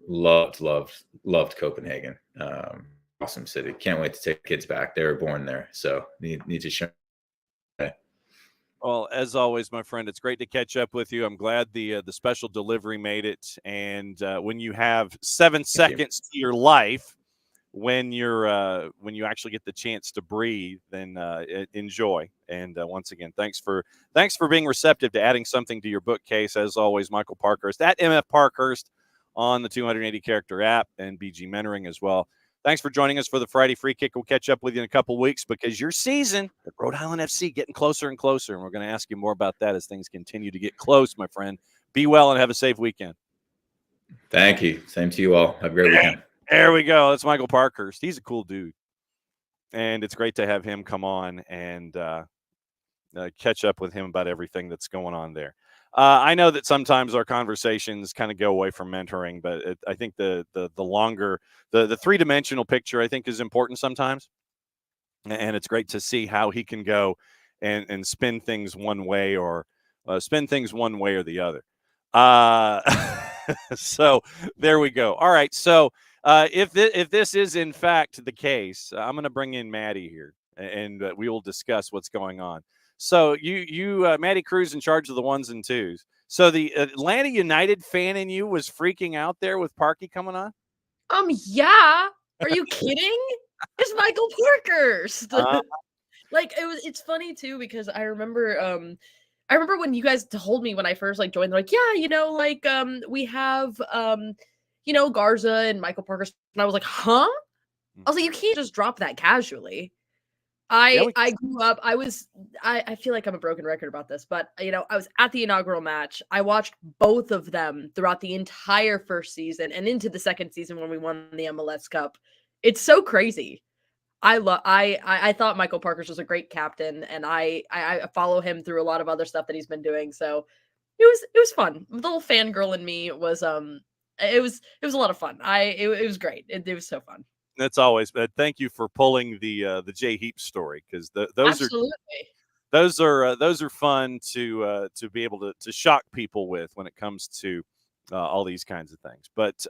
loved Copenhagen. Awesome city. Can't wait to take kids back. They were born there, so need to show. Well, as always, my friend, it's great to catch up with you. I'm glad the special delivery made it. And when you have 7 seconds to your life, when you actually get the chance to breathe, then enjoy. And once again, thanks for being receptive to adding something to your bookcase. As always, Michael Parkhurst at MF Parkhurst on the 280 character app, and BG Mentoring as well. Thanks for joining us for the Friday Free Kick. We'll catch up with you in a couple weeks because your season at Rhode Island FC getting closer and closer, and we're going to ask you more about that as things continue to get close, my friend. Be well and have a safe weekend. Thank you. Same to you all. Have a great weekend. There we go. That's Michael Parkhurst. He's a cool dude, and it's great to have him come on and catch up with him about everything that's going on there. I know that sometimes our conversations kind of go away from mentoring, but I think the longer, the three-dimensional picture, I think, is important sometimes. And it's great to see how he can go and spin things one way or the other. So there we go. All right. So if this is in fact the case, I'm going to bring in Maddie here, and we will discuss what's going on. So you Maddie Cruz in charge of the ones and twos. So the Atlanta United fan in you was freaking out there with Parky coming on? Yeah. Are you kidding? It's Michael Parkhurst. It's funny too, because I remember when you guys told me when I first joined, they're like, yeah, we have Garza and Michael Parkhurst. And I was like, huh? I was like, you can't just drop that casually. I grew up, I feel like I'm a broken record about this, but I was at the inaugural match. I watched both of them throughout the entire first season and into the second season when we won the MLS Cup. It's so crazy. I thought Michael Parkhurst was a great captain, and I follow him through a lot of other stuff that he's been doing. So it was fun. The little fangirl in me was it was a lot of fun. It was great. It was so fun. That's always. Thank you for pulling the Jay Heap story, because Absolutely. those are fun to be able to shock people with when it comes to all these kinds of things. But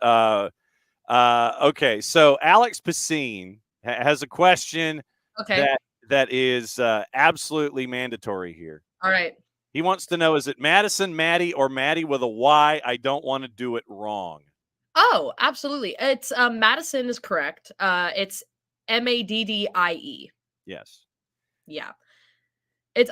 okay, so Alex Pacine has a question that is absolutely mandatory here. All right. He wants to know: is it Madison, Maddie, or Maddie with a Y? I don't want to do it wrong. Oh, absolutely. It's Madison is correct. It's Maddie. Yes. Yeah.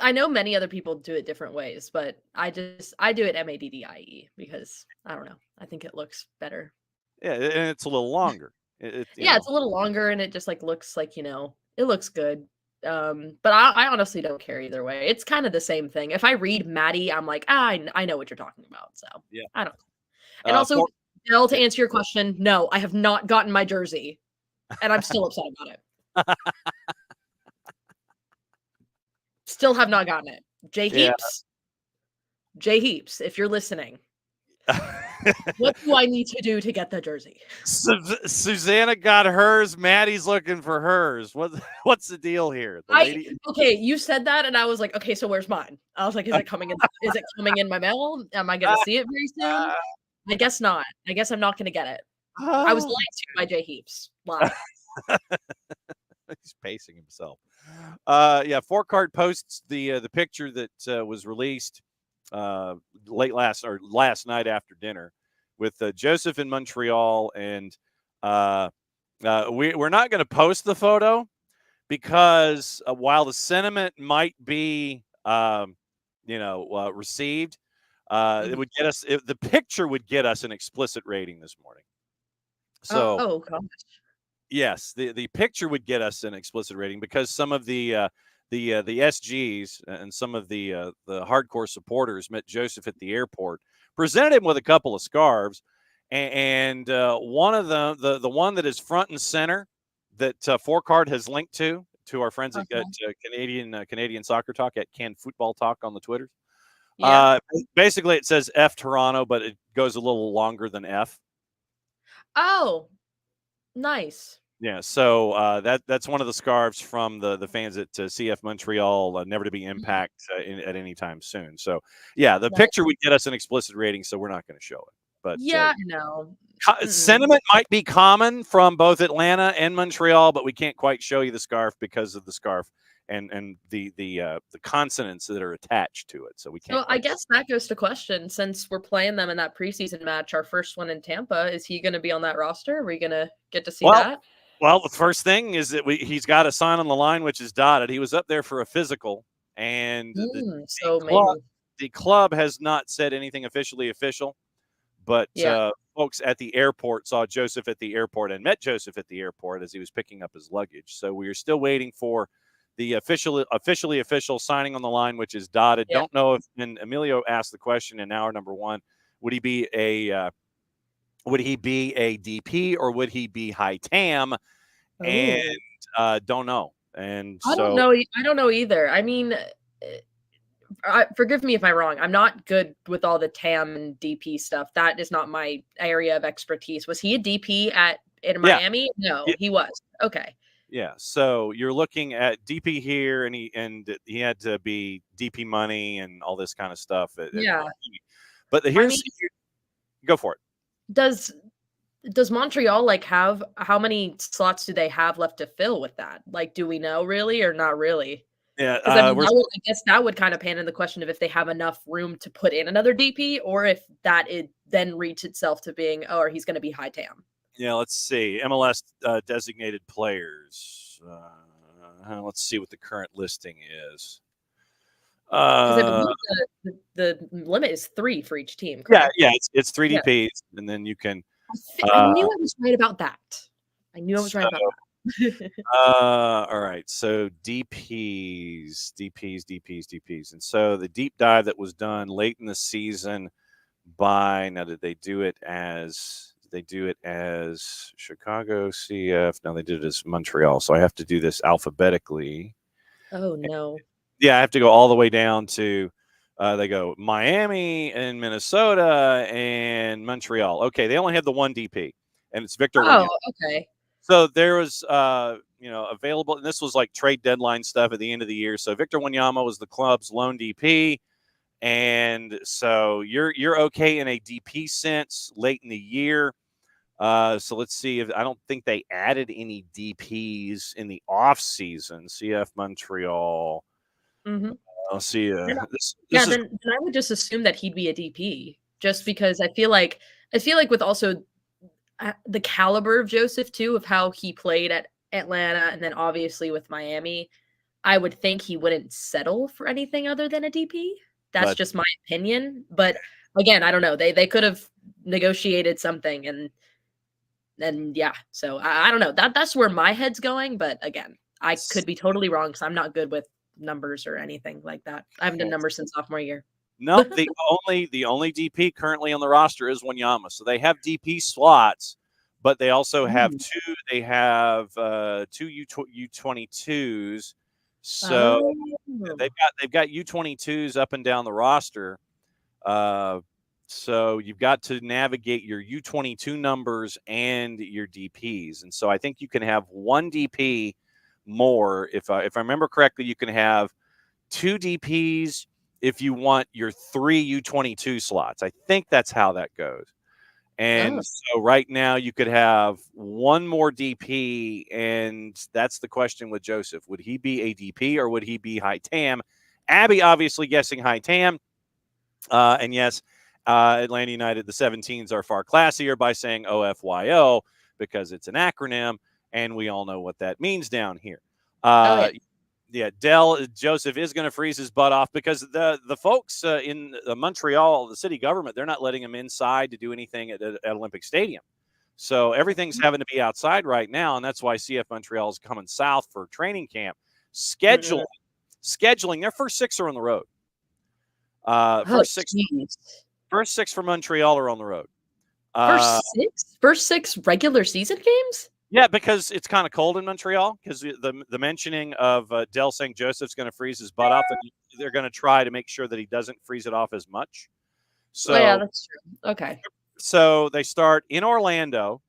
I know many other people do it different ways, but I do it Maddie because I don't know. I think it looks better. Yeah, and it's a little longer. It's a little longer, and it just looks like, it looks good. But I honestly don't care either way. It's kind of the same thing. If I read Maddie, I'm like, I know what you're talking about. So yeah, I don't. And also, Bill, to answer your question, no, I have not gotten my jersey, and I'm still upset about it. Still have not gotten it. Jay Heaps, if you're listening, what do I need to do to get the jersey? Susanna got hers. Maddie's looking for hers. What's the deal here? Okay, you said that, and I was like, okay, so where's mine? I was like, is it coming in? Is it coming in my mail? Am I going to see it very soon? I guess not. I guess I'm not going to get it. I was lied to by Jay Heaps. Live. He's pacing himself. Four Card posts the picture that was released last night after dinner with Joseph in Montreal, and we're not going to post the photo because while the sentiment might be received, it would get us. The picture would get us an explicit rating this morning. So, oh gosh. Yes, the picture would get us an explicit rating because some of the SGs and some of the hardcore supporters met Joseph at the airport, presented him with a couple of scarves, and one of them, the one that is front and center, that Four Card has linked to our friends at Canadian Soccer Talk at Can Football Talk on the Twitters. Yeah. Basically, it says F Toronto, but it goes a little longer than F. Oh, nice. Yeah, so that's one of the scarves from the fans at CF Montreal, never to be impact at any time soon. So, yeah, the picture would get us an explicit rating, so we're not going to show it. But no. Sentiment might be common from both Atlanta and Montreal, but we can't quite show you the scarf because of the scarf and the consonants that are attached to it. So we can't. So I guess that goes to question, since we're playing them in that preseason match, our first one in Tampa, is he going to be on that roster? Are we going to get to see that? Well, the first thing is that he's got a sign on the line, which is dotted. He was up there for a physical, and the club has not said anything official, But Yeah. folks at the airport saw Joseph at the airport and met Joseph at the airport as he was picking up his luggage. So we are still waiting for the official signing on the line, which is dotted. Yeah. Don't know if, and Emilio asked the question in hour number one, would he be a DP or would he be high tam? And don't know. And I don't so know. I don't know either. I mean, forgive me if I'm wrong. I'm not good with all the TAM and DP stuff. That is not my area of expertise. Was he a DP in Miami? No, Yeah. he was. Okay. Yeah, so you're looking at DP here, and he had to be DP money and all this kind of stuff. Yeah. But go for it. Does Montreal have how many slots do they have left to fill with that? Like, do we know really or not really? Yeah, Because I guess that would kind of pan in the question of if they have enough room to put in another DP, or if that it then reach itself to being, or he's going to be high TAM. Yeah, let's see. MLS designated players. Let's see what the current listing is. Because I believe the limit is 3 for each team. Correct? Yeah, it's 3 DPs, and then you can. I knew I was right about that. All right, so DPs, and so the deep dive that was done late in the season did they do it as Chicago CF? No, they did it as Montreal. So I have to do this alphabetically. Oh no. Yeah, I have to go all the way down to they go Miami and Minnesota and Montreal. Okay, they only have the one DP, and it's Victor Wanyama. Okay. So there was available, and this was like trade deadline stuff at the end of the year. So Victor Wanyama was the club's lone DP. And so you're okay in a DP sense late in the year. So let's see if I don't think they added any DPs in the off season. CF Montreal. Mm-hmm. I'll see. Then I would just assume that he'd be a DP, just because I feel like with also the caliber of Joseph too, of how he played at Atlanta, and then obviously with Miami, I would think he wouldn't settle for anything other than a DP. That's just my opinion. But again, I don't know. They could have negotiated something, and yeah. So I don't know. That's where my head's going. But again, I could be totally wrong because I'm not good with numbers or anything like that. I haven't done numbers since sophomore year. No, the only DP currently on the roster is Wanyama. So they have DP slots, but they also have two. They have two U22s. So they've got U22s up and down the roster. So you've got to navigate your U22 numbers and your DPs. And so I think you can have one DP more. If I remember correctly, you can have 2 DPs if you want your 3 U22 slots. I think that's how that goes. And so right now you could have one more DP, and that's the question with Joseph. Would he be a DP or would he be high TAM? Abby obviously guessing high TAM. And yes, Atlanta United, the 17s are far classier by saying OFYO because it's an acronym, and we all know what that means down here. Yeah, Joseph is going to freeze his butt off because the folks in Montreal, the city government, they're not letting him inside to do anything at Olympic Stadium. So everything's having to be outside right now, and that's why CF Montreal is coming south for training camp. Scheduling, their first 6 are on the road. First six for Montreal are on the road. First six regular season games? Yeah, because it's kind of cold in Montreal. Because the mentioning of Del St. Joseph's going to freeze his butt off, and they're going to try to make sure that he doesn't freeze it off as much. So yeah, that's true. Okay. So they start in Orlando,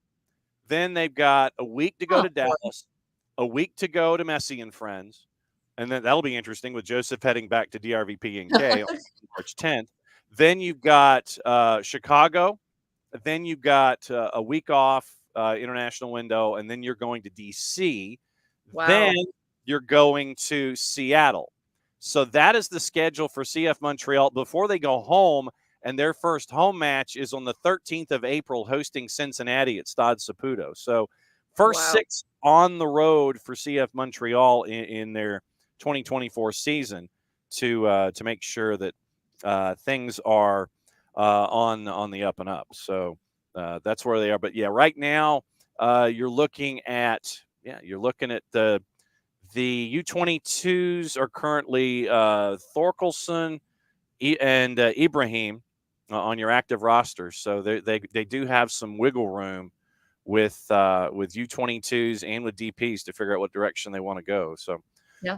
then they've got a week to go to Dallas, a week to go to Messi and friends, and then that'll be interesting with Joseph heading back to DRVP and K on March 10th. Then you've got Chicago. Then you've got a week off. International window, and then you're going to DC. Wow. Then you're going to Seattle. So that is the schedule for CF Montreal before they go home, and their first home match is on the 13th of April hosting Cincinnati at Stade Saputo. So first 6 on the road for CF Montreal in their 2024 season to make sure that things are on the up and up. So that's where they are. But yeah, right now you're looking at the U22s are currently Thorkelson and Ibrahim on your active roster. So they do have some wiggle room with U22s and with DPs to figure out what direction they want to go. So Yeah.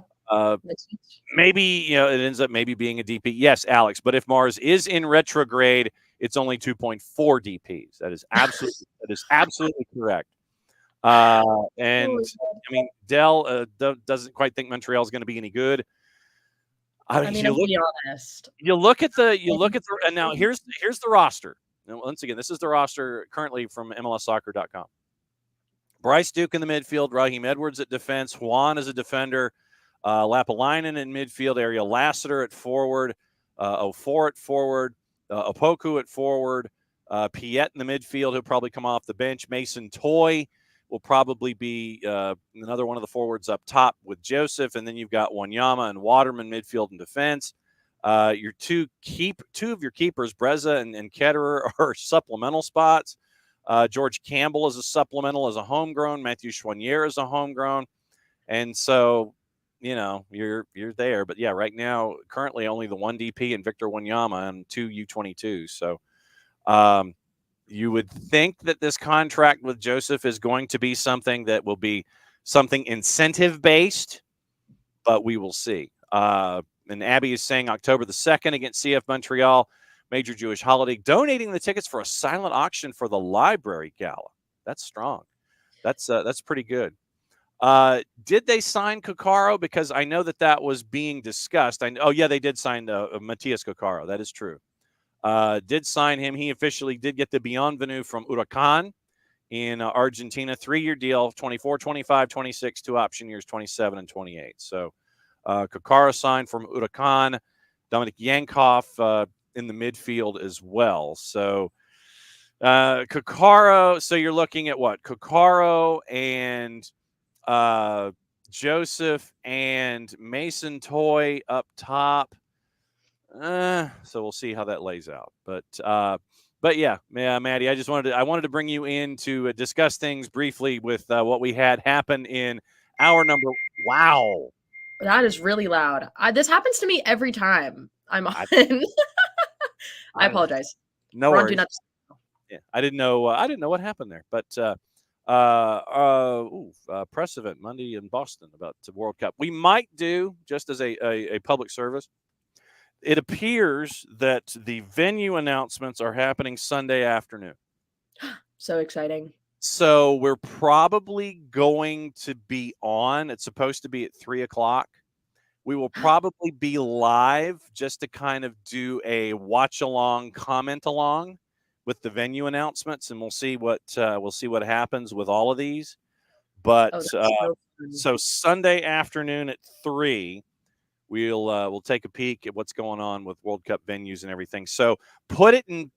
maybe it ends up maybe being a DP. Yes, Alex. But if Mars is in retrograde, it's only 2.4 DPs. That is absolutely correct. And I mean, Dell doesn't quite think Montreal is going to be any good. I mean, I'll be honest. You look at the and now here's the roster. And once again, this is the roster currently from MLSsoccer.com. Bryce Duke in the midfield, Raheem Edwards at defense, Juan as a defender, Lapalainen in midfield, Ariel Lassiter at forward, Ofor at forward, Opoku at forward, Piet in the midfield, who'll probably come off the bench. Mason Toy will probably be another one of the forwards up top with Joseph, and then you've got Wanyama and Waterman midfield and defense. Your two of your keepers, Breza and Ketterer, are supplemental spots. George Campbell is a supplemental as a homegrown. Matthew Chouanier is a homegrown, and so you're there. But yeah, right now, currently only the one DP and Victor Wanyama and two U22s. So you would think that this contract with Joseph is going to be something that will be something incentive based, but we will see. And Abby is saying October the 2nd against CF Montreal, major Jewish holiday, donating the tickets for a silent auction for the library gala. That's strong. That's pretty good. Did they sign Kokaro? Because I know that was being discussed. They did sign Matias Kokaro. That is true. Did sign him. He officially did get the bienvenue from Huracan in Argentina. 3-year deal, 24, 25, 26, 2 option years, 27 and 28. So Kokaro signed from Huracan. Dominic Yankov in the midfield as well. So Kokaro, so you're looking at what? Kokaro and Joseph and Mason Toy up top. So we'll see how that lays out. But yeah, Maddie, I wanted to bring you in to discuss things briefly with what we had happen in hour number. Wow, that is really loud. This happens to me every time I'm on. I apologize. No worries. Yeah, I didn't know what happened there, but press event Monday in Boston about the World Cup. We might do just as a public service. It appears that the venue announcements are happening Sunday afternoon. So exciting. So we're probably going to be on. It's supposed to be at 3:00. We will probably be live just to kind of do a watch along, comment along with the venue announcements, and we'll see what happens with all of these. But so Sunday afternoon at 3:00, we'll take a peek at what's going on with World Cup venues and everything. So put it in,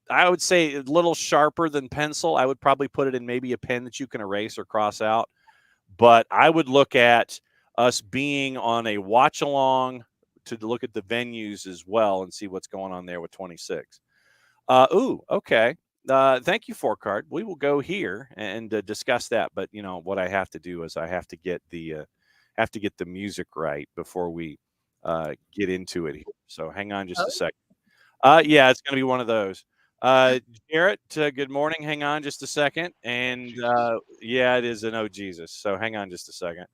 I would say, a little sharper than pencil. I would probably put it in maybe a pen that you can erase or cross out. But I would look at us being on a watch along to look at the venues as well and see what's going on there with 26. Okay. Thank you, Forecard. We will go here and discuss that. But what I have to do is I have to get the music right before we get into it here. So hang on just a second. Yeah, it's going to be one of those. Jarrett, good morning. Hang on just a second. And yeah, it is an oh Jesus. So hang on just a second.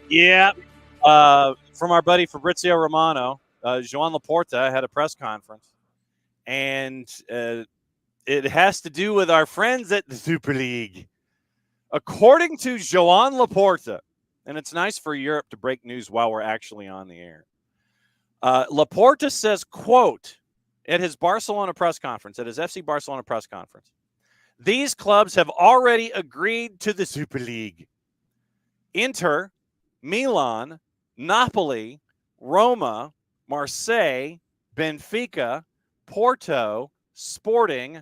Yeah. From our buddy Fabrizio Romano, Joan Laporta had a press conference. And it has to do with our friends at the Super League. According to Joan Laporta, and it's nice for Europe to break news while we're actually on the air. Laporta says, quote, at his Barcelona press conference, at his FC Barcelona press conference, these clubs have already agreed to the Super League. Inter, Milan, Napoli, Roma, Marseille, Benfica, Porto, Sporting,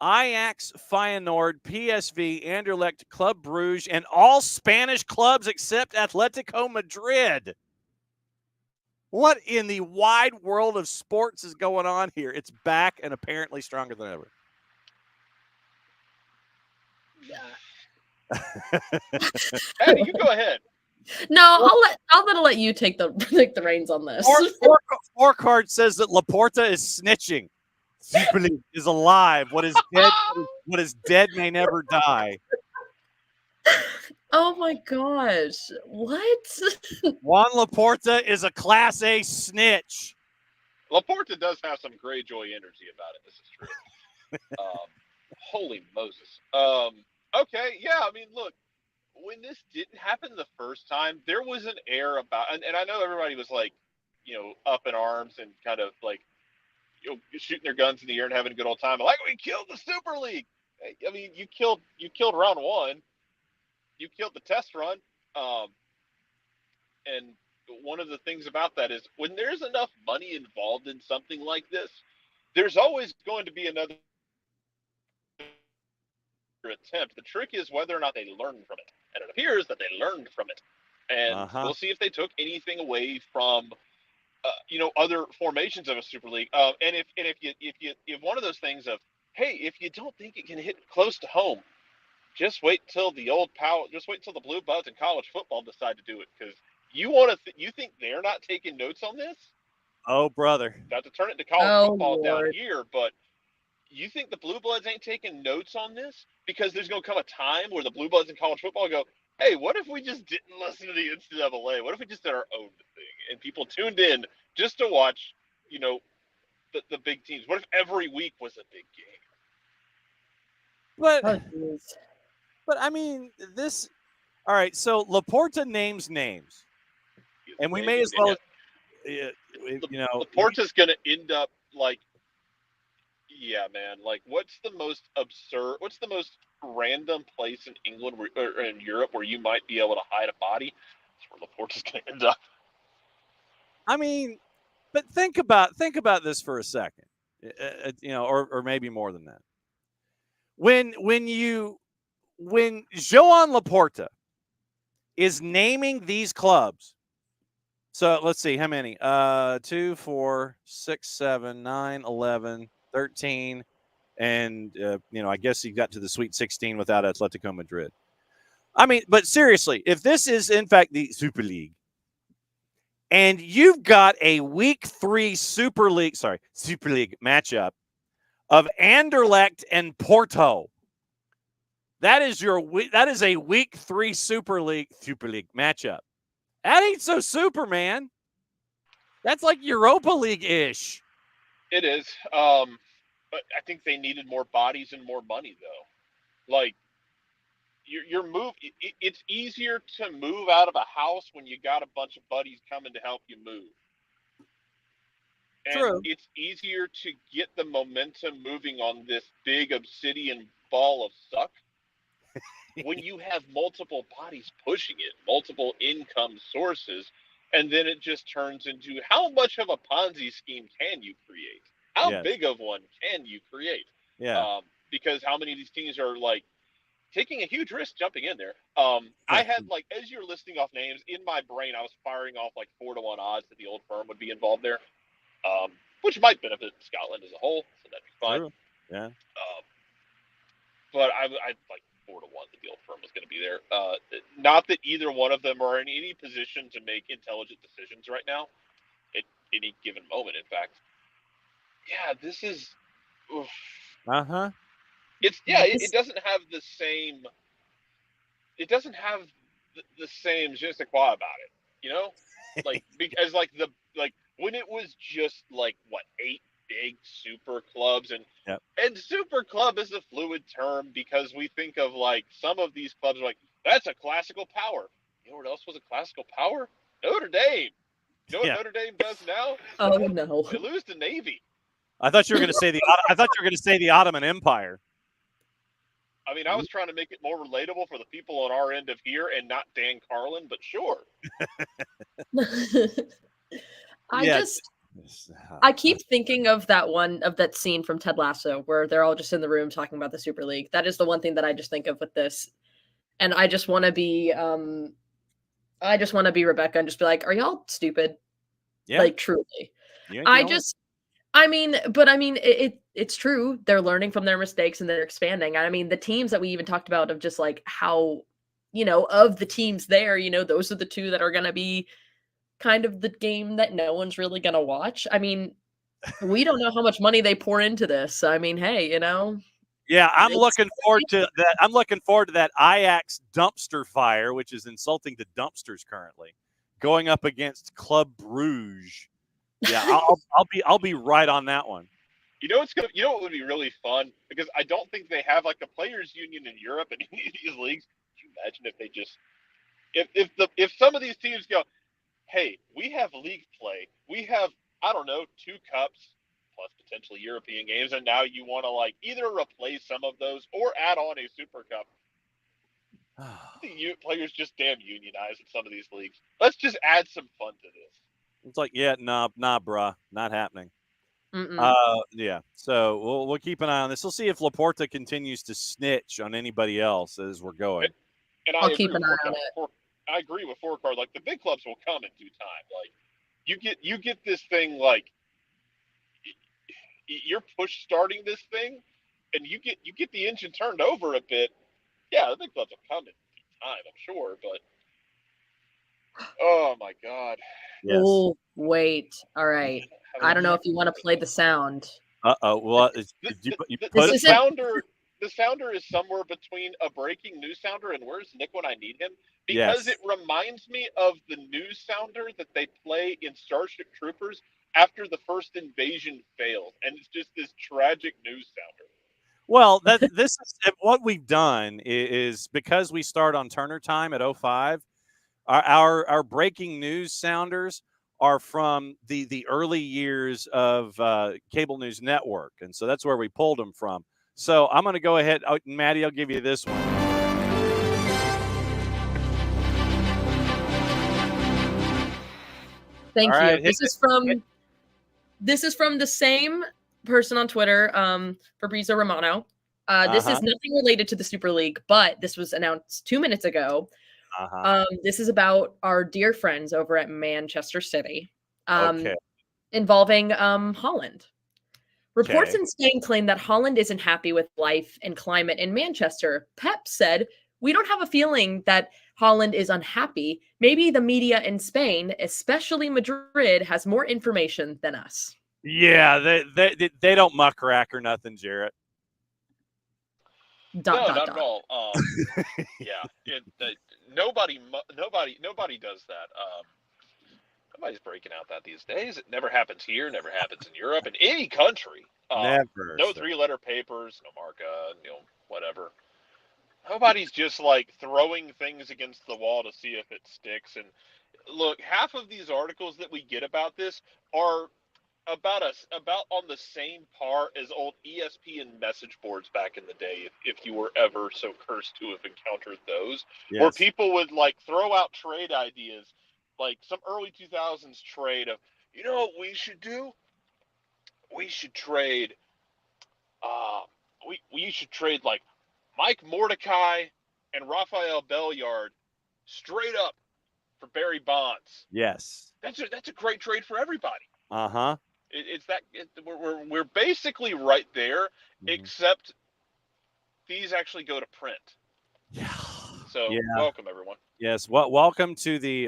Ajax, Feyenoord, PSV, Anderlecht, Club Brugge, and all Spanish clubs except Atletico Madrid. What in the wide world of sports is going on here? It's back and apparently stronger than ever. Patty, you go ahead. No, I'm gonna let you take the reins on this. Four card says that Laporta is snitching. Super League is alive. What is dead may never die. Oh my gosh. What? Juan Laporta is a Class A snitch. Laporta does have some Greyjoy energy about it. This is true. Holy Moses. Okay, yeah, I mean, look, when this didn't happen the first time, there was an air about, and I know everybody was like, up in arms and kind of like, shooting their guns in the air and having a good old time. Like, we killed the Super League. I mean, you killed round one. You killed the test run. And one of the things about that is when there's enough money involved in something like this, there's always going to be another attempt. The trick is whether or not they learn from it. And it appears that they learned from it. And we'll see if they took anything away from other formations of a Super League. And if one of those things of, hey, if you don't think it can hit close to home, just wait till the Blue Buds in college football decide to do it, because you think they're not taking notes on this? Oh, brother. Not to turn it to college football Lord. down here, but you think the Blue Bloods ain't taking notes on this? Because there's going to come a time where the Blue Bloods in college football go, hey, what if we just didn't listen to the NCAA? What if we just did our own thing? And people tuned in just to watch, the big teams. What if every week was a big game? But I mean, this. All right, so Laporta names names, and we may as well, Laporta's going to end up like, yeah, man. Like, what's the most absurd? What's the most random place in England or in Europe where you might be able to hide a body? That's where Laporta's going to end up. I mean, but think about this for a second, or maybe more than that. When Joan Laporta is naming these clubs, so let's see how many. 2, 4, 6, 7, 9, 11, 13, and I guess he got to the Sweet 16 without Atletico Madrid. I mean, but seriously, if this is in fact the Super League, and you've got a Week 3 Super League matchup of Anderlecht and Porto, that is a Week 3 Super League matchup. That ain't so super, man. That's like Europa League-ish. It is. But I think they needed more bodies and more money, though. Like, your move, it's easier to move out of a house when you got a bunch of buddies coming to help you move. And True. It's easier to get the momentum moving on this big obsidian ball of suck when you have multiple bodies pushing it, multiple income sources, and then it just turns into how much of a Ponzi scheme can you create? How big of one can you create? Yeah. Because how many of these teams are like taking a huge risk jumping in there? I had, like, as you're listing off names, in my brain I was firing off like 4-1 odds that the Old Firm would be involved there, which might benefit Scotland as a whole, so that'd be fine. True. Yeah. But I'd like 4-1 that the Old Firm was going to be there. Not that either one of them are in any position to make intelligent decisions right now at any given moment, in fact. Yeah, this is. Oof. It doesn't have the same. It doesn't have the same je ne sais quoi about it, like, because when it was just like 8 big super clubs, and super club is a fluid term because we think of like some of these clubs are like, that's a classical power. You know what else was a classical power? Notre Dame. You know what Notre Dame does now? Oh no, they lose to Navy. I thought you were going to say the Ottoman Empire. I mean, I was trying to make it more relatable for the people on our end of here and not Dan Carlin, but sure. I keep thinking of that scene from Ted Lasso where they're all just in the room talking about the Super League. That is the one thing that I just think of with this. And I just want to be Rebecca and just be like, are y'all stupid? Yeah. Like, truly. You ain't the only- It's true. They're learning from their mistakes and they're expanding. I mean, the teams that we even talked about of just like how, of the teams there, those are the two that are going to be kind of the game that no one's really going to watch. I mean, we don't know how much money they pour into this. I mean, hey, Yeah, I'm looking forward to that. I'm looking forward to that Ajax dumpster fire, which is insulting to dumpsters currently, going up against Club Bruges. Yeah, I'll be right on that one. You know what would be really fun? Because I don't think they have like a players union in Europe and any of these leagues. Can you imagine if they just if some of these teams go, hey, we have league play, we have, I don't know, 2 cups plus potentially European games, and now you want to like either replace some of those or add on a Super Cup. The players just damn unionize in some of these leagues. Let's just add some fun to this. It's like, yeah, nah, bruh, not happening. Mm-mm. Yeah. So we'll keep an eye on this. We'll see if Laporta continues to snitch on anybody else as we're going. And I'll keep an eye on it. I agree with Forecard. Like, the big clubs will come in due time. Like, you get this thing, like, you're push starting this thing, and you get the engine turned over a bit. Yeah, the big clubs will come in due time, I'm sure. But oh my God. Yes. Oh, wait. All right. I don't know if you want to play the sound. Well, The sounder is somewhere between a breaking news sounder and where's Nick when I need him? Because Yes. it reminds me of the news sounder that they play in Starship Troopers after the first invasion failed. And it's just this tragic news sounder. Well, this is what we've done is because we start on Turner time at 05, our breaking news sounders are from the early years of Cable News Network. And so that's where we pulled them from. So I'm going to go ahead. Maddie, I'll give you this one. Thank All you. right, This is from the same person on Twitter, Fabrizio Romano. This is nothing related to the Super League, but this was announced 2 minutes ago. This is about our dear friends over at Manchester City, involving Holland. Reports in Spain claim that Holland isn't happy with life and climate in Manchester. Pep said, "We don't have a feeling that Holland is unhappy. Maybe the media in Spain, especially Madrid, has more information than us." Yeah, they don't muckrack or nothing, Jarrett. Not at all. Yeah, nobody does that. Nobody's breaking out that these days. It never happens here. Never happens in Europe, in any country. Never. No 3-letter papers. No marca. Whatever. Nobody's just like throwing things against the wall to see if it sticks. And look, half of these articles that we get about this are about on the same par as old ESPN message boards back in the day, if you were ever so cursed to have encountered those, where people would like throw out trade ideas, like some early 2000s trade of, what we should do? We should trade we should trade like Mike Mordecai and Raphael Belliard straight up for Barry Bonds. Yes. That's a great trade for everybody. Uh-huh. We're basically right there, except these actually go to print. Yeah. So welcome everyone. Yes. Welcome to the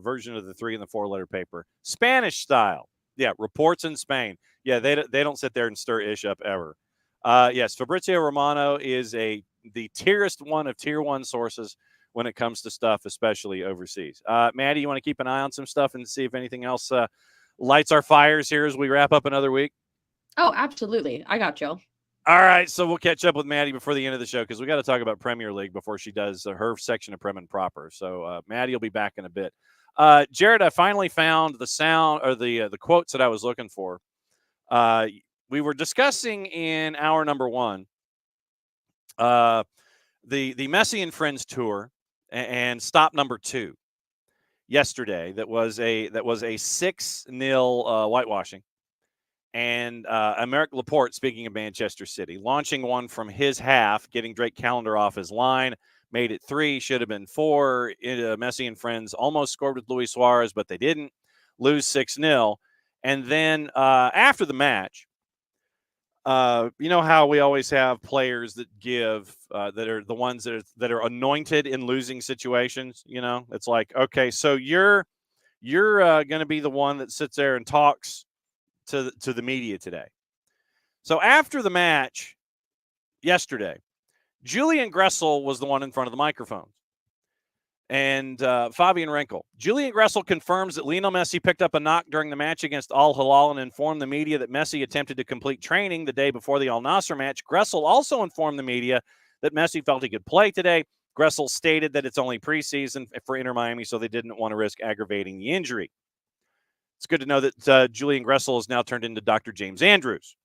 version of the 3 and the 4-letter paper, Spanish style. Yeah. Reports in Spain. Yeah. They don't sit there and stir ish up ever. Yes. Fabrizio Romano is the tierest one of tier 1 sources when it comes to stuff, especially overseas. Maddie, you want to keep an eye on some stuff and see if anything else lights our fires here as we wrap up another week? Oh, absolutely. I got you. All right, so we'll catch up with Maddie before the end of the show because we got to talk about Premier League before she does her section of Prem and Proper. So Maddie will be back in a bit. Jared, I finally found the sound or the quotes that I was looking for. We were discussing in hour number 1 the Messi and Friends tour and stop number 2. yesterday that was a 6-0 whitewashing. And Aymeric Laporte, speaking of Manchester City, launching one from his half, getting Drake Callender off his line, made it 3, should have been 4. Messi and friends almost scored with Luis Suarez, but they didn't. Lose 6-0. And then after the match, you know how we always have players that give that are the ones that are anointed in losing situations. You know, it's like, okay, so you're going to be the one that sits there and talks to the media today. So after the match yesterday, Julian Gressel was the one in front of the microphone. And Fabian Renkel. Julian Gressel confirms that Lionel Messi picked up a knock during the match against Al Hilal and informed the media that Messi attempted to complete training the day before the Al Nassr match. Gressel also informed the media that Messi felt he could play today. Gressel stated that it's only preseason for Inter Miami, so they didn't want to risk aggravating the injury. It's good to know that Julian Gressel has now turned into Dr. James Andrews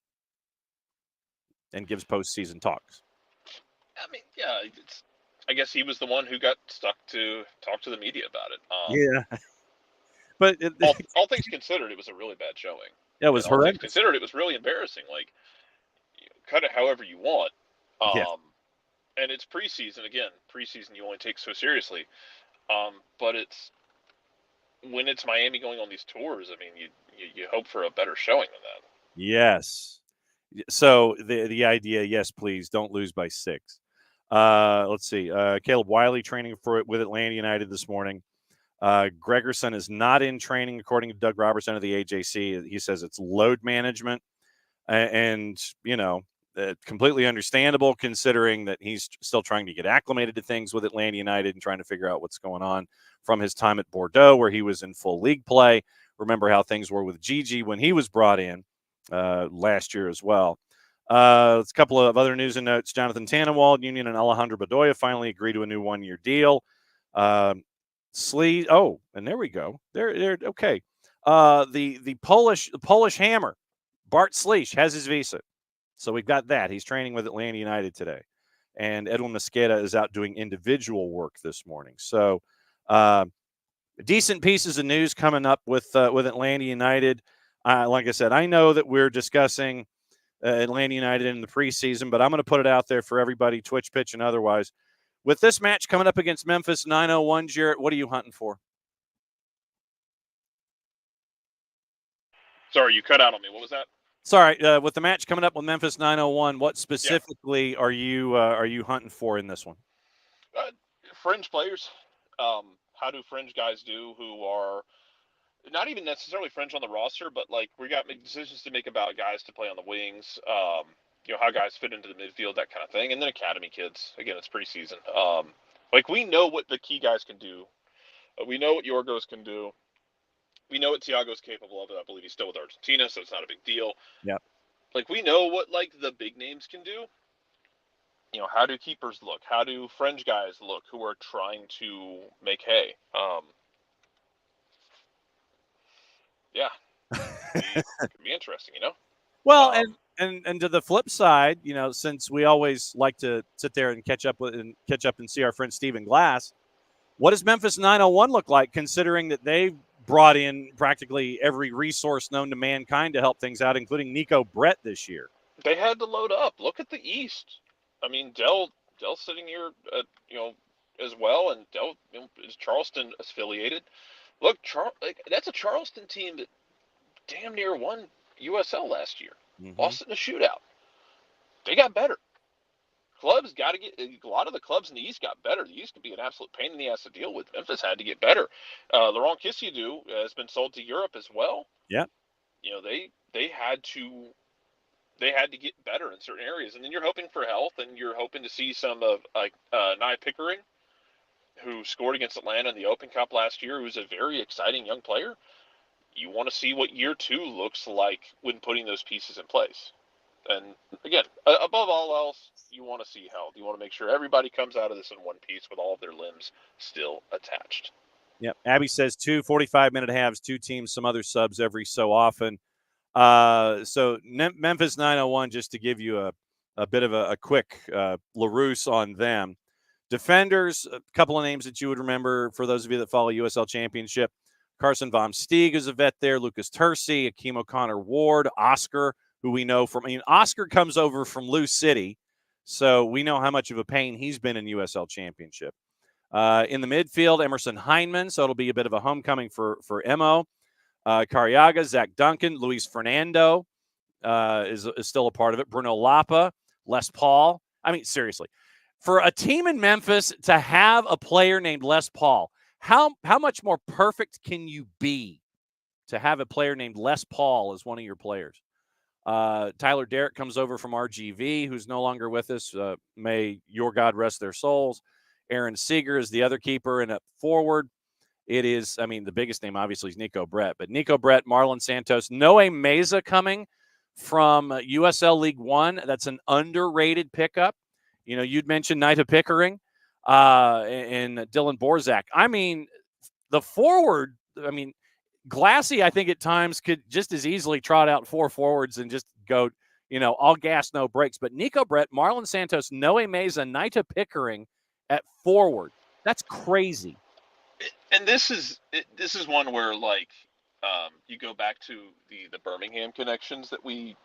and gives postseason talks. I mean, yeah, I guess he was the one who got stuck to talk to the media about it. Yeah. But all things considered, it was a really bad showing. Yeah, it was horrendous. All things considered, it was really embarrassing. Like, cut it however you want. Yes. And it's preseason. Again, preseason you only take so seriously. But when it's Miami going on these tours, I mean, you hope for a better showing than that. Yes. So the idea, yes, please don't lose by 6. Let's see. Caleb Wiley training with Atlanta United this morning. Gregerson is not in training, according to Doug Robertson of the AJC. He says it's load management, and completely understandable considering that he's still trying to get acclimated to things with Atlanta United and trying to figure out what's going on from his time at Bordeaux, where he was in full league play. Remember how things were with Gigi when he was brought in last year as well. A couple of other news and notes. Jonathan Tannenwald, Union, and Alejandro Bedoya finally agreed to a new 1-year deal. And there we go. They're okay. The Polish hammer, Bart Slisch, has his visa. So we've got that. He's training with Atlanta United today. And Edwin Mosqueda is out doing individual work this morning. So decent pieces of news coming up with Atlanta United. Like I said, I know that we're discussing Atlanta United in the preseason, but I'm going to put it out there for everybody, Twitch, pitch, and otherwise. With this match coming up against Memphis 901, Jarrett, what are you hunting for? Sorry, you cut out on me. What was that? Sorry, with the match coming up with Memphis 901, what specifically are you hunting for in this one? Fringe players. How do fringe guys do who are not even necessarily fringe on the roster, but like we got decisions to make about guys to play on the wings, how guys fit into the midfield, that kind of thing. And then academy kids. Again, it's preseason. Like we know what the key guys can do. We know what Yorgos can do. We know what Thiago's capable of. I believe he's still with Argentina, so it's not a big deal. Yeah. Like we know what like the big names can do. How do keepers look? How do fringe guys look who are trying to make hay? Yeah, it could be interesting, Well, and to the flip side, since we always like to sit there and catch up and see our friend Stephen Glass, what does Memphis 901 look like, considering that they've brought in practically every resource known to mankind to help things out, including Nico Brett this year? They had to load up. Look at the East. I mean, Dell's sitting here, as well, and Dell is Charleston affiliated. Look, that's a Charleston team that damn near won USL last year. Mm-hmm. Lost in a shootout. They got better. Clubs got to get – a lot of the clubs in the East got better. The East could be an absolute pain in the ass to deal with. Memphis had to get better. Laurent Kissiedu has been sold to Europe as well. Yeah. They had to get better in certain areas. And then you're hoping for health, and you're hoping to see some of Nye Pickering, who scored against Atlanta in the Open Cup last year, who's a very exciting young player. You want to see what year 2 looks like when putting those pieces in place. And again, above all else, you want to see health. You want to make sure everybody comes out of this in one piece with all of their limbs still attached. Yep. Abby says 2 45-minute halves, 2 teams, some other subs every so often. So Memphis 901, just to give you a bit of a quick LaRousse on them. Defenders, a couple of names that you would remember for those of you that follow USL Championship. Carson Von Steeg is a vet there. Lucas Tercey, Akeem O'Connor-Ward, Oscar, who we know from – Oscar comes over from Lou City, so we know how much of a pain he's been in USL Championship. In the midfield, Emerson Heineman, so it'll be a bit of a homecoming for Emo. Cariaga, Zach Duncan, Luis Fernando is still a part of it. Bruno Lapa, Les Paul. Seriously. For a team in Memphis to have a player named Les Paul, how much more perfect can you be to have a player named Les Paul as one of your players? Tyler Derrick comes over from RGV, who's no longer with us. May your God rest their souls. Aaron Seeger is the other keeper, and up forward, it is, the biggest name obviously is Nico Brett, but Nico Brett, Marlon Santos, Noe Meza coming from USL League One. That's an underrated pickup. You'd mentioned Nita Pickering and Dylan Borzak. The forward, Glassy, I think at times could just as easily trot out 4 forwards and just go, all gas, no brakes. But Nico Brett, Marlon Santos, Noe Meza, Nita Pickering at forward. That's crazy. And this is one where you go back to the Birmingham connections that we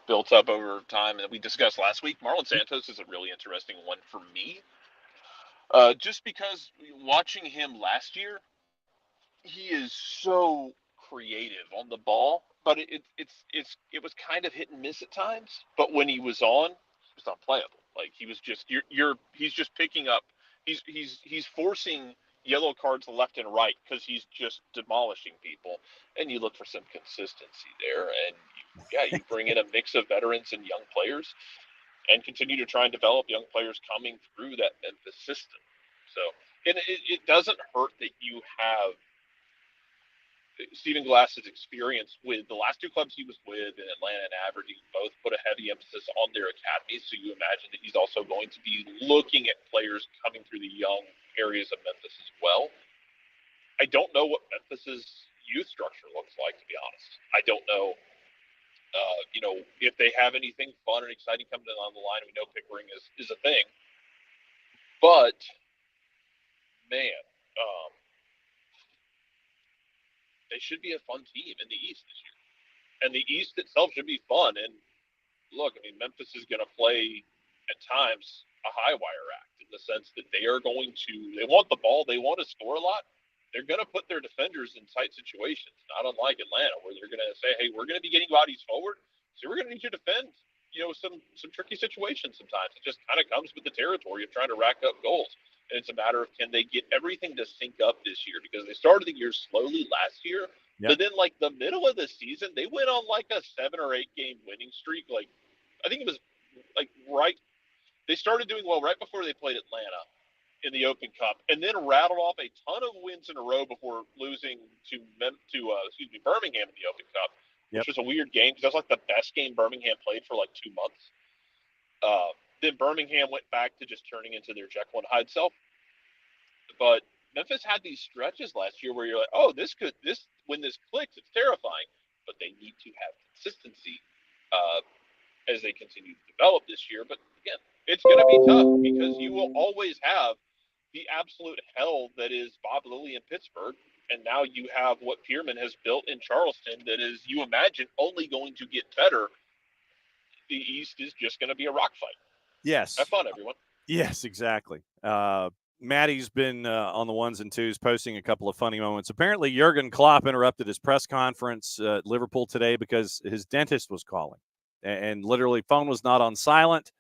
built up over time and that we discussed last week. Marlon Santos is a really interesting one for me, just because watching him last year, he is so creative on the ball, but it was kind of hit and miss at times. But when he was on, he was unplayable. He was just he's just picking up. He's forcing yellow cards left and right because he's just demolishing people. And you look for some consistency there, and you bring in a mix of veterans and young players, and continue to try and develop young players coming through that Memphis system. So, and it doesn't hurt that you have Stephen Glass's experience with the last 2 clubs he was with in Atlanta and Aberdeen. Both put a heavy emphasis on their academies, so you imagine that he's also going to be looking at players coming through the young areas of Memphis as well. I don't know what Memphis's youth structure looks like, to be honest. I don't know, if they have anything fun and exciting coming on the line. We know Pickering is a thing, but man, they should be a fun team in the East this year. And the East itself should be fun. And look, Memphis is going to play at times a high wire act in the sense that they want the ball, they want to score a lot. They're going to put their defenders in tight situations, not unlike Atlanta, where they're going to say, hey, we're going to be getting bodies forward, so we're going to need you to defend, some tricky situations sometimes. It just kind of comes with the territory of trying to rack up goals. And it's a matter of, can they get everything to sync up this year? Because they started the year slowly last year, but then the middle of the season, they went on a 7 or 8 game winning streak. I think it was right. They started doing well right before they played Atlanta in the Open Cup, and then rattled off a ton of wins in a row before losing to Birmingham in the Open Cup, which was a weird game because that was the best game Birmingham played for 2 months. Then Birmingham went back to just turning into their Jekyll and Hyde self. But Memphis had these stretches last year where you're like, oh, when this clicks, it's terrifying. But they need to have consistency as they continue to develop this year. But again, it's going to be tough because you will always have the absolute hell that is Bob Lilly in Pittsburgh. And now you have what Pierman has built in Charleston that is, you imagine, only going to get better. The East is just going to be a rock fight. Yes. Have fun, everyone. Yes, exactly. Maddie's been on the ones and twos posting a couple of funny moments. Apparently, Jurgen Klopp interrupted his press conference at Liverpool today because his dentist was calling. And literally, phone was not on silent.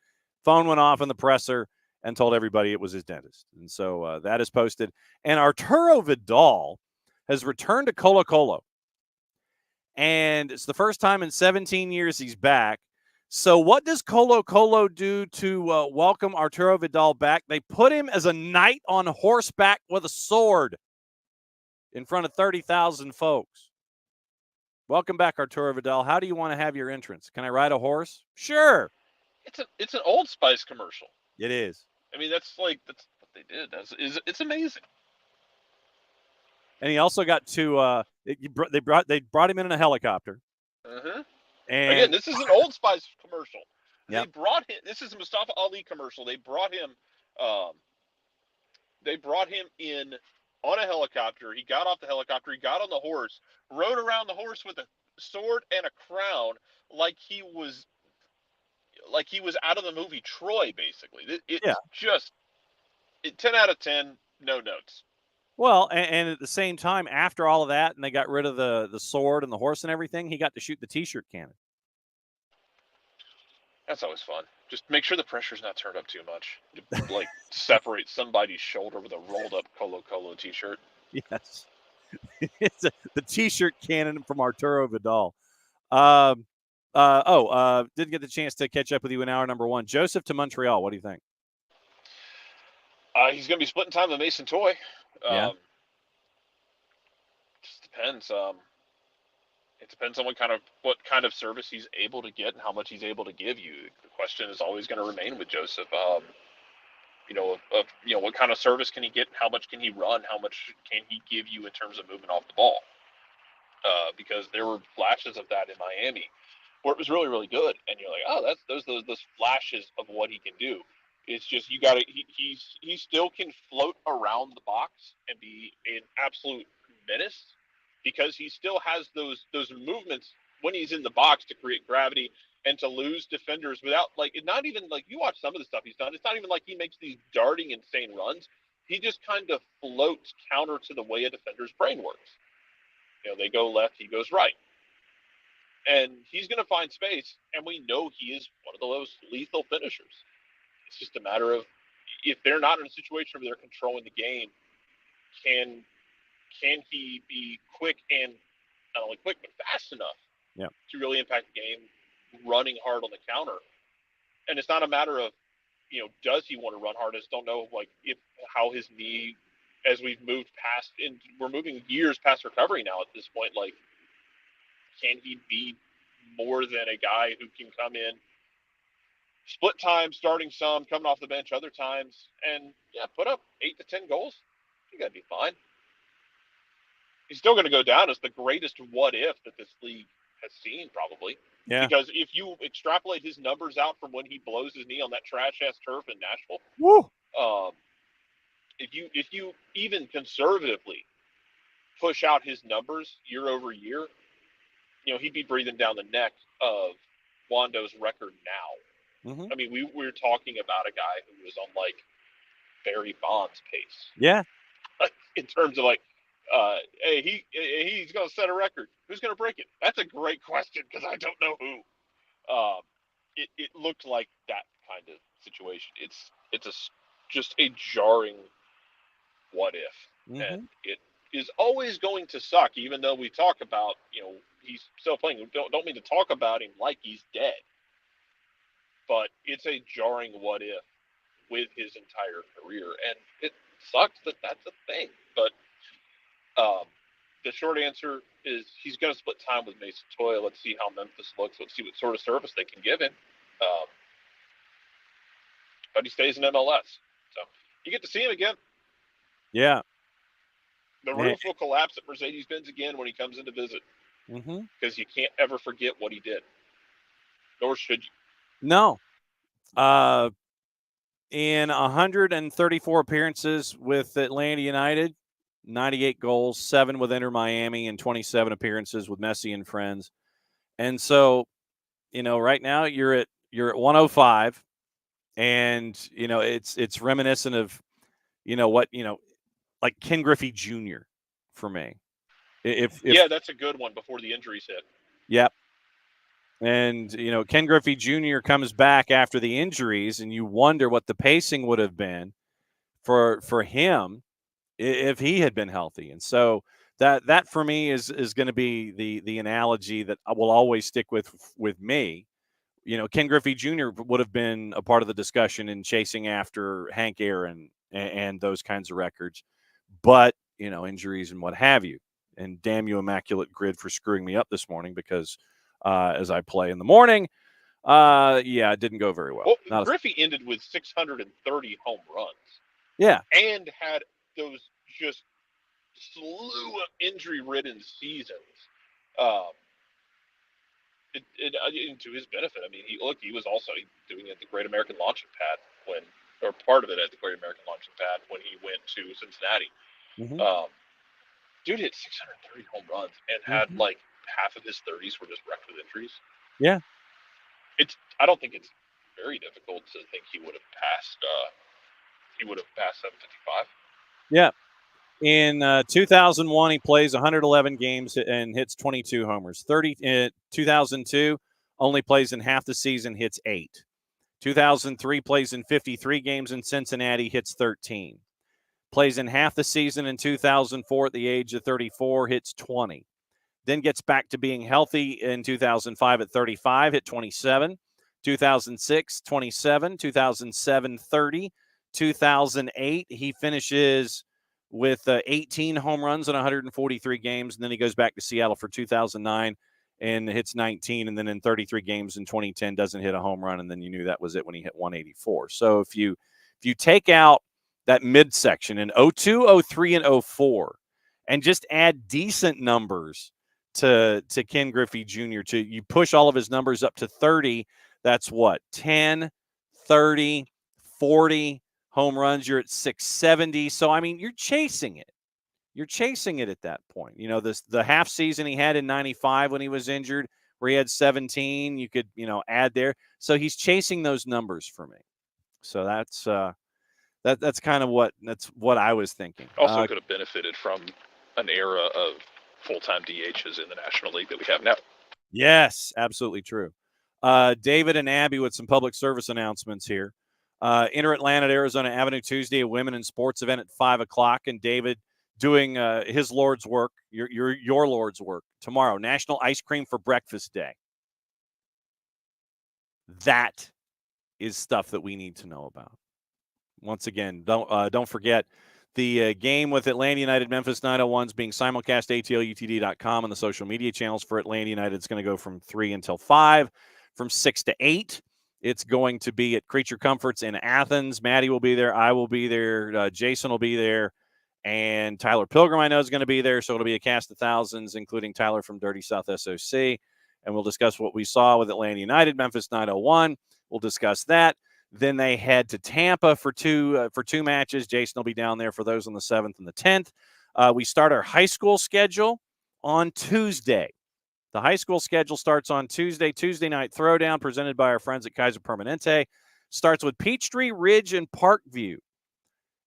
Phone went off in the presser and told everybody it was his dentist. And so that is posted. And Arturo Vidal has returned to Colo-Colo. And it's the first time in 17 years he's back. So what does Colo-Colo do to welcome Arturo Vidal back? They put him as a knight on horseback with a sword in front of 30,000 folks. Welcome back, Arturo Vidal. How do you want to have your entrance? Can I ride a horse? Sure. It's an Old Spice commercial. It is. That's what they did. It's amazing. And he also got to they brought him in a helicopter. Uh-huh. And again, this is an Old Spice commercial. Yep. They brought him. This is a Mustafa Ali commercial. They brought him They brought him in on a helicopter. He got off the helicopter. He got on the horse, rode around the horse with a sword and a crown, like he was out of the movie Troy. Basically, it's just 10 out of 10. No notes. Well, and at the same time, after all of that, and they got rid of the sword and the horse and everything, he got to shoot the T-shirt cannon. That's always fun. Just make sure the pressure's not turned up too much. Like separate somebody's shoulder with a rolled up Colo Colo T-shirt. Yes, it's the T-shirt cannon from Arturo Vidal. Didn't get the chance to catch up with you in hour number 1. Joseph to Montreal. What do you think? He's going to be splitting time with Mason Toy. Yeah. Just depends. It depends on what kind of service he's able to get and how much he's able to give you. The question is always going to remain with Joseph. What kind of service can he get? How much can he run? How much can he give you in terms of moving off the ball? Because there were flashes of that in Miami where it was really, really good, and you're like, oh, that's those flashes of what he can do. It's just he still can float around the box and be an absolute menace because he still has those movements when he's in the box to create gravity and to lose defenders without not even you watch some of the stuff he's done. It's not even like he makes these darting insane runs. He just kind of floats counter to the way a defender's brain works. They go left, he goes right. And he's going to find space, and we know he is one of the most lethal finishers. It's just a matter of if they're not in a situation where they're controlling the game, can he be quick and not only quick but fast enough to really impact the game, running hard on the counter? And it's not a matter of does he want to run hard? I just don't know how his knee, as we've moved past, and we're moving years past recovery now at this point. Can he be more than a guy who can come in, split time, starting some, coming off the bench other times, and put up 8 to 10 goals? You got to be fine. He's still going to go down as the greatest what if that this league has seen, probably. Yeah. Because if you extrapolate his numbers out from when he blows his knee on that trash ass turf in Nashville, if you even conservatively push out his numbers year over year, he'd be breathing down the neck of Wando's record now. Mm-hmm. I mean, we're talking about a guy who was on Barry Bonds pace. Yeah. In terms of hey, he's going to set a record. Who's going to break it? That's a great question because I don't know who. It looked like that kind of situation. It's just a jarring what if, and it is always going to suck. Even though we talk about he's still playing. Don't mean to talk about him like he's dead, but it's a jarring what if with his entire career, and it sucks that that's a thing. But the short answer is he's going to split time with Mason Toye. Let's see how Memphis looks. Let's see what sort of service they can give him. But he stays in MLS, so you get to see him again. Yeah. The roof will collapse at Mercedes-Benz again when he comes in to visit, because you can't ever forget what he did, nor should you. No. In 134 appearances with Atlanta United, 98 goals, 7 with Inter Miami, and 27 appearances with Messi and friends. And so, right now you're at 105, and it's reminiscent of like Ken Griffey Jr. for me. If that's a good one before the injuries hit. Yep. And, Ken Griffey Jr. comes back after the injuries, and you wonder what the pacing would have been for him if he had been healthy. And so that for me is going to be the analogy that will always stick with me. Ken Griffey Jr. would have been a part of the discussion in chasing after Hank Aaron and those kinds of records. But, injuries and what have you. And damn you, Immaculate Grid, for screwing me up this morning because as I play in the morning, it didn't go very well. Griffey ended with 630 home runs. Yeah. And had those just slew of injury-ridden seasons. To his benefit, I mean, he was also doing it at the Great American Launching Pad or part of it at the Great American Launching Pad when he went to Cincinnati. Mhm. Dude hit 630 home runs and had Mhm. like half of his 30s were just wrecked with injuries. Yeah. I don't think it's very difficult to think he would have passed. He would have passed 755. Yeah. In 2001, he plays 111 games and hits 22 homers. 2002, only plays in half the season, hits 8. 2003, plays in 53 games in Cincinnati, hits 13. Plays in half the season in 2004 at the age of 34, hits 20. Then gets back to being healthy in 2005 at 35, hit 27. 2006, 27. 2007, 30. 2008, he finishes with 18 home runs in 143 games. And then he goes back to Seattle for 2009 and hits 19. And then in 33 games in 2010, doesn't hit a home run. And then you knew that was it when he hit 184. So if you take out that midsection in 02, 03, and 04 and just add decent numbers to Ken Griffey Jr. You push all of his numbers up to 30. That's what, 10, 30, 40 home runs. You're at 670. So, I mean, you're chasing it. You're chasing it at that point. You know, the half season he had in 95 when he was injured, where he had 17, you could, add there. So he's chasing those numbers for me. So that's that's kind of what I was thinking. Also could have benefited from an era of full-time DHs in the National League that we have now. Yes, absolutely true. David and Abby with some public service announcements here. Enter Atlanta at Arizona Avenue Tuesday, a women in sports event at 5:00. And David doing his Lord's work, your Lord's work tomorrow. National Ice Cream for Breakfast Day. That is stuff that we need to know about. Once again, don't forget the game with Atlanta United Memphis 901s being simulcast ATLUTD.com and the social media channels for Atlanta United. It's going to go from 3 until 5, from 6 to 8. It's going to be at Creature Comforts in Athens. Maddie will be there. I will be there. Jason will be there. And Tyler Pilgrim, I know, is going to be there. So it'll be a cast of thousands, including Tyler from Dirty South SOC. And we'll discuss what we saw with Atlanta United, Memphis 901. We'll discuss that. Then they head to Tampa for two matches. Jason will be down there for those on the 7th and the 10th. We start our high school schedule on Tuesday. The high school schedule starts on Tuesday. Tuesday night throwdown presented by our friends at Kaiser Permanente. Starts with Peachtree, Ridge, and Parkview.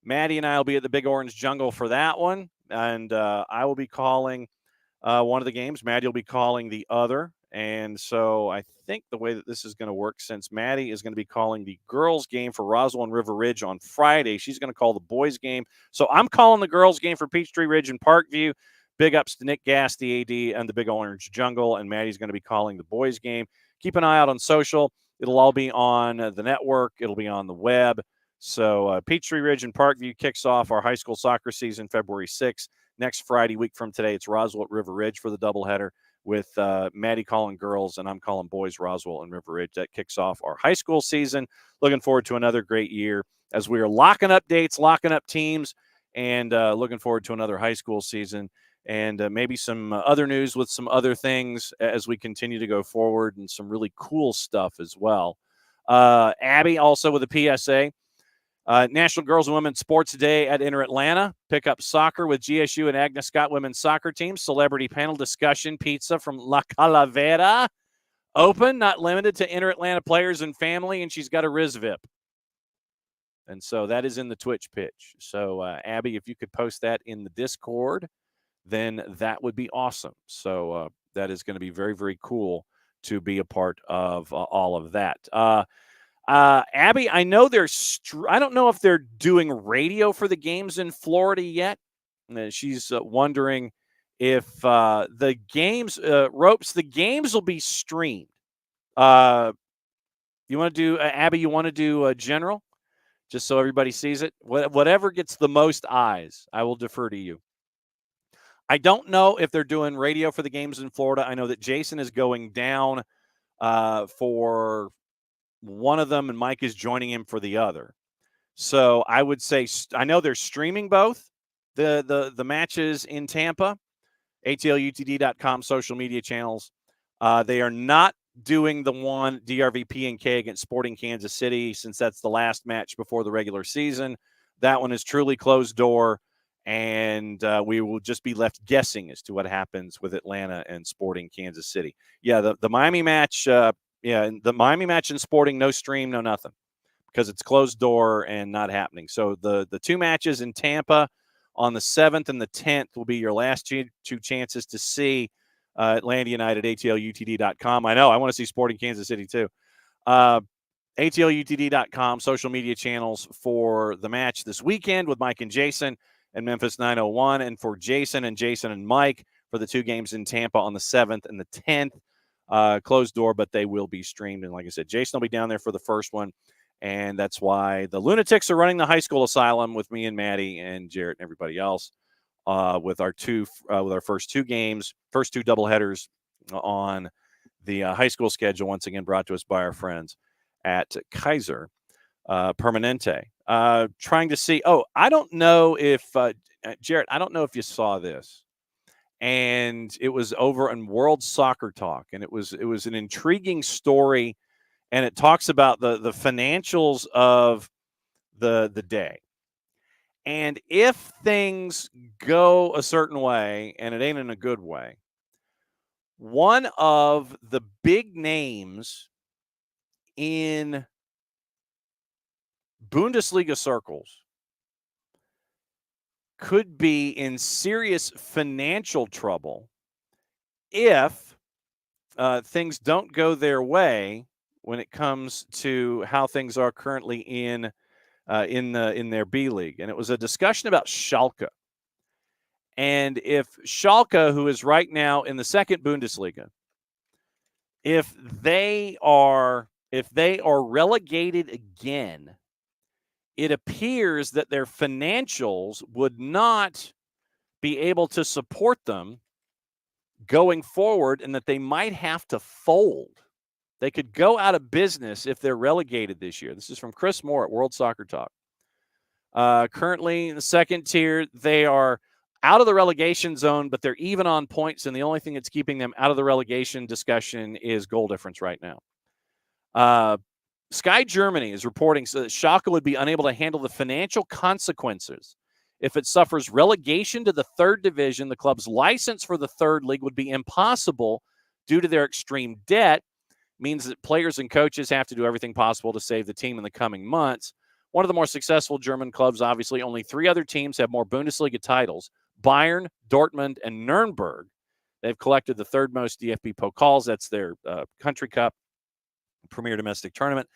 Maddie and I will be at the Big Orange Jungle for that one. And I will be calling one of the games. Maddie will be calling the other. And so I think the way that this is going to work, since Maddie is going to be calling the girls' game for Roswell and River Ridge on Friday, she's going to call the boys' game. So I'm calling the girls' game for Peachtree Ridge and Parkview. Big ups to Nick Gass, the AD, and the Big Orange Jungle. And Maddie's going to be calling the boys' game. Keep an eye out on social. It'll all be on the network. It'll be on the web. So Peachtree Ridge and Parkview kicks off our high school soccer season February 6th. Next Friday, week from today, it's Roswell at River Ridge for the doubleheader, with Maddie calling girls and I'm calling boys, Roswell and River Ridge. That kicks off our high school season. Looking forward to another great year as we are locking up dates, locking up teams, and looking forward to another high school season and maybe some other news with some other things as we continue to go forward and some really cool stuff as well. Abby also with a PSA. National Girls and Women's Sports Day at Inter Atlanta. Pick up soccer with GSU and Agnes Scott women's soccer team. Celebrity panel discussion pizza from La Calavera. Open, not limited to Inter Atlanta players and family, and she's got a RISVIP. And so that is in the Twitch pitch. So, Abby, if you could post that in the Discord, then that would be awesome. So that is going to be very, very cool to be a part of all of that. Abby, I know I don't know if they're doing radio for the games in Florida yet. She's wondering if the games, Ropes, the games will be streamed. You want to do, Abby, you want to do general? Just so everybody sees it? Whatever gets the most eyes, I will defer to you. I don't know if they're doing radio for the games in Florida. I know that Jason is going down for one of them, and Mike is joining him for the other. So I would say, I know they're streaming both the matches in Tampa, ATLUTD.com social media channels. They are not doing the one DRVP&K against Sporting Kansas City, since that's the last match before the regular season. That one is truly closed door, and we will just be left guessing as to what happens with Atlanta and Sporting Kansas City. Yeah, the Miami match, the Miami match in Sporting, no stream, no nothing, because it's closed door and not happening. So the two matches in Tampa on the 7th and the 10th will be your last two chances to see Atlanta United, ATLUTD.com. I know, I want to see Sporting Kansas City too. ATLUTD.com, social media channels for the match this weekend with Mike and Jason and Memphis 901, and for Jason and Mike for the two games in Tampa on the 7th and the 10th. Closed door, but they will be streamed. And like I said, Jason will be down there for the first one, and that's why the Lunatics are running the high school asylum with me and Maddie and Jarrett and everybody else with our first two games, first two doubleheaders on the high school schedule, once again brought to us by our friends at Kaiser Permanente. Trying to see. Oh, I don't know if Jarrett. I don't know if you saw this, and it was over on World Soccer Talk, and it was an intriguing story, and it talks about the financials of the day, and if things go a certain way, and it ain't in a good way, one of the big names in Bundesliga circles could be in serious financial trouble if things don't go their way when it comes to how things are currently in their B League. And it was a discussion about Schalke. And if Schalke, who is right now in the second Bundesliga, if they are relegated again, it appears that their financials would not be able to support them going forward, and that they might have to fold. They could go out of business if they're relegated this year. This is from Chris Moore at World Soccer Talk. Currently in the second tier, they are out of the relegation zone, but they're even on points, and the only thing that's keeping them out of the relegation discussion is goal difference right now. Sky Germany is reporting so that Schalke would be unable to handle the financial consequences if it suffers relegation to the third division. The club's license for the third league would be impossible due to their extreme debt. Means that players and coaches have to do everything possible to save the team in the coming months. One of the more successful German clubs, obviously, only 3 other teams have more Bundesliga titles: Bayern, Dortmund, and Nuremberg. They've collected the third most DFB Pokals. That's their country cup, premier domestic tournament.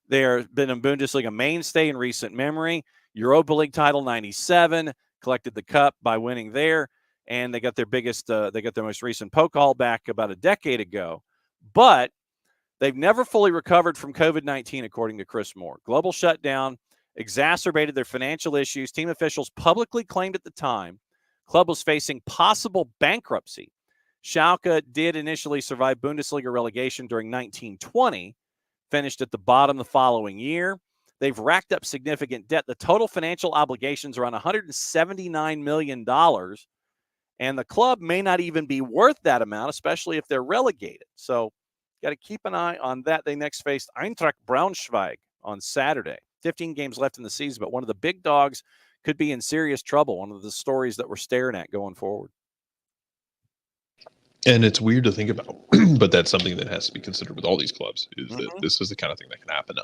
They have been a Bundesliga mainstay in recent memory. Europa League title 97, collected the cup by winning there, and they got their most recent Pokal back about a decade ago. But they've never fully recovered from COVID-19, according to Chris Moore. Global shutdown exacerbated their financial issues. Team officials publicly claimed at the time club was facing possible bankruptcy. Schalke did initially survive Bundesliga relegation during 1920, finished at the bottom the following year. They've racked up significant debt. The total financial obligations are around $179 million, and the club may not even be worth that amount, especially if they're relegated. So got to keep an eye on that. They next faced Eintracht Braunschweig on Saturday. 15 games left in the season, but one of the big dogs could be in serious trouble. One of the stories that we're staring at going forward. And it's weird to think about, but that's something that has to be considered with all these clubs, is that this is the kind of thing that can happen.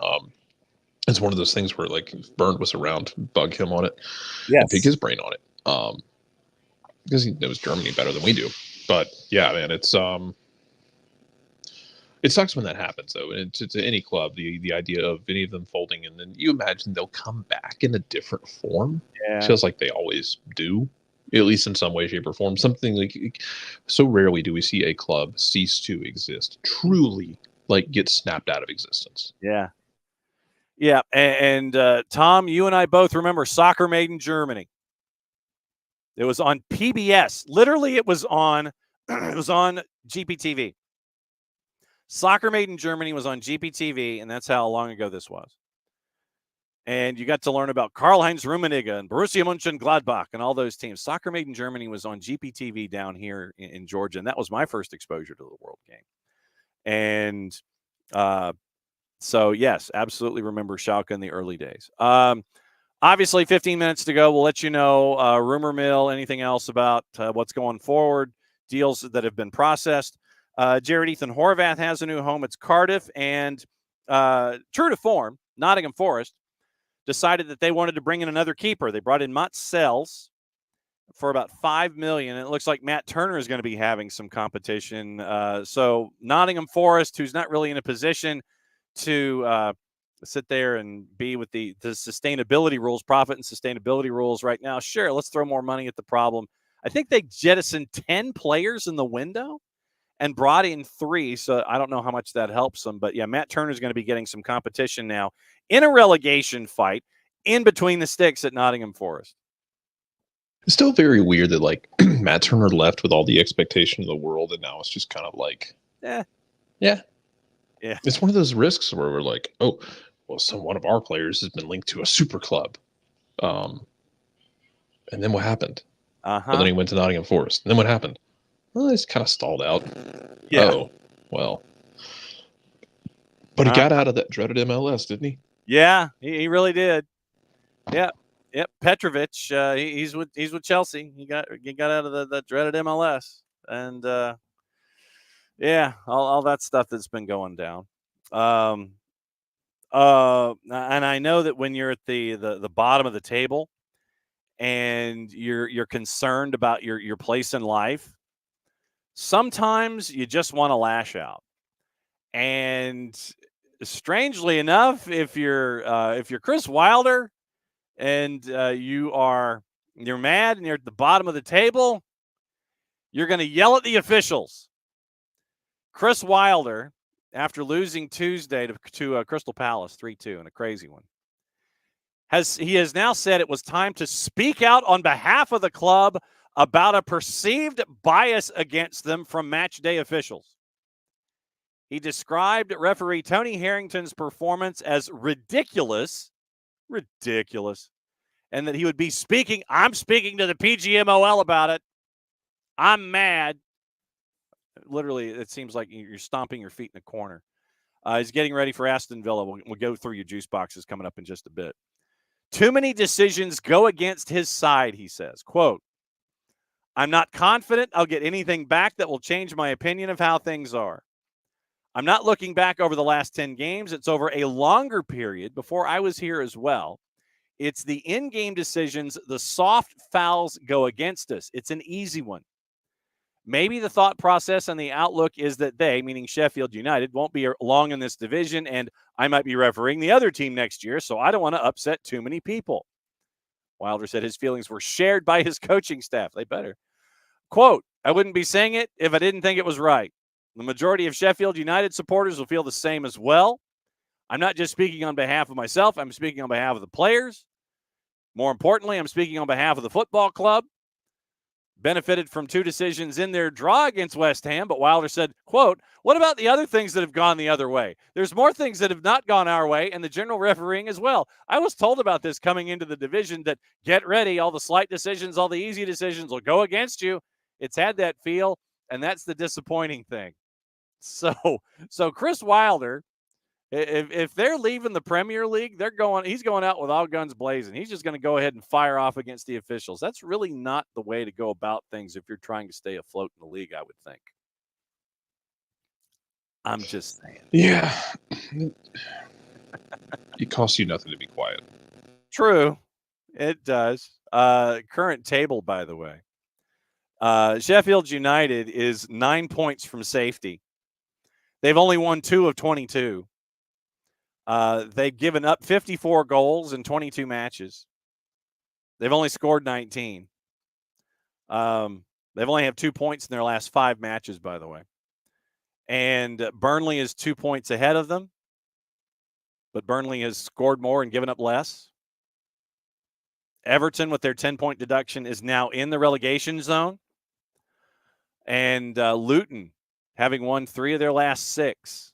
It's one of those things where, like, if Bernd was around, bug him on it, and pick his brain on it, because he knows Germany better than we do. But yeah, man, it's it sucks when that happens, though. And to any club, the idea of any of them folding, and then you imagine they'll come back in a different form. Yeah. Feels like they always do, at least in some way, shape, or form. Something like, so rarely do we see a club cease to exist, truly, like, get snapped out of existence. Yeah. Yeah. And Tom, you and I both remember Soccer Made in Germany. It was on PBS. Literally, it was on GPTV. Soccer Made in Germany was on GPTV, and that's how long ago this was. And you got to learn about Karl-Heinz Rummenigge and Borussia Mönchengladbach and all those teams. Soccer Made in Germany was on GPTV down here in Georgia, and that was my first exposure to the World Game. And so, yes, absolutely remember Schalke in the early days. Obviously, 15 minutes to go. We'll let you know rumor mill, anything else about what's going forward, deals that have been processed. Jared Ethan Horvath has a new home. It's Cardiff. And true to form, Nottingham Forest decided that they wanted to bring in another keeper. They brought in Mats Sells for about $5 million. And it looks like Matt Turner is going to be having some competition. So Nottingham Forest, who's not really in a position to sit there and be with the sustainability rules, profit and sustainability rules right now. Sure, let's throw more money at the problem. I think they jettisoned 10 players in the window and brought in 3. So I don't know how much that helps them. But, yeah, Matt Turner is going to be getting some competition now in a relegation fight in between the sticks at Nottingham Forest. It's still very weird that, like, Matt Turner left with all the expectation of the world, and now it's just kind of like, yeah. It's one of those risks where we're like, oh, well, one of our players has been linked to a super club. And then what happened? Well, then he went to Nottingham Forest. And then what happened? Well, he's kind of stalled out. Yeah. Oh, well. But he got out of that dreaded MLS, didn't he? Yeah, he really did. Yep. Petrovic, he's with Chelsea. He got out of the dreaded MLS. And all that stuff that's been going down. And I know that when you're at the bottom of the table and you're concerned about your place in life, sometimes you just want to lash out. And strangely enough, if you're Chris Wilder and you're mad and you're at the bottom of the table, you're going to yell at the officials. Chris Wilder, after losing Tuesday to Crystal Palace 3-2 in a crazy one, he has now said it was time to speak out on behalf of the club about a perceived bias against them from match day officials. He described referee Tony Harrington's performance as ridiculous, and that he would be speaking. I'm speaking to the PGMOL about it. I'm mad. Literally, it seems like you're stomping your feet in the corner. He's getting ready for Aston Villa. We'll go through your juice boxes coming up in just a bit. Too many decisions go against his side, he says. Quote, I'm not confident I'll get anything back that will change my opinion of how things are. I'm not looking back over the last 10 games. It's over a longer period before I was here as well. It's the in-game decisions, the soft fouls go against us. It's an easy one. Maybe the thought process and the outlook is that they, meaning Sheffield United, won't be long in this division, and I might be refereeing the other team next year, so I don't want to upset too many people. Wilder said his feelings were shared by his coaching staff. They better. Quote, I wouldn't be saying it if I didn't think it was right. The majority of Sheffield United supporters will feel the same as well. I'm not just speaking on behalf of myself. I'm speaking on behalf of the players. More importantly, I'm speaking on behalf of the football club. Benefited from 2 decisions in their draw against West Ham, but Wilder said, quote, what about the other things that have gone the other way? There's more things that have not gone our way, and the general refereeing as well. I was told about this coming into the division that get ready, all the slight decisions, all the easy decisions will go against you. It's had that feel, and that's the disappointing thing. So Chris Wilder, if they're leaving the Premier League, he's going out with all guns blazing. He's just going to go ahead and fire off against the officials. That's really not the way to go about things if you're trying to stay afloat in the league, I would think. I'm just saying. Yeah. It costs you nothing to be quiet. True. It does. Current table, by the way. Sheffield United is 9 points from safety. They've only won 2 of 22. They've given up 54 goals in 22 matches. They've only scored 19. They've only have 2 points in their last 5 matches, by the way. And Burnley is 2 points ahead of them. But Burnley has scored more and given up less. Everton, with their 10-point deduction, is now in the relegation zone. And Luton, having won 3 of their last 6.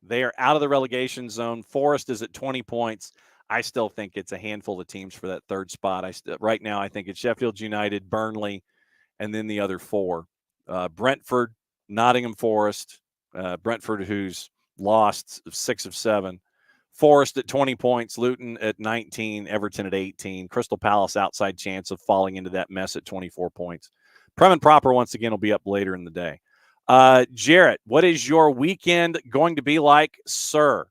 They are out of the relegation zone. Forest is at 20 points. I still think it's a handful of teams for that 3rd spot. Right now, I think it's Sheffield United, Burnley, and then the other 4. Brentford, Nottingham Forest, Brentford, who's lost 6 of 7. Forest at 20 points, Luton at 19, Everton at 18, Crystal Palace outside chance of falling into that mess at 24 points. Prem and Proper, once again, will be up later in the day. Jarrett, what is your weekend going to be like, sir?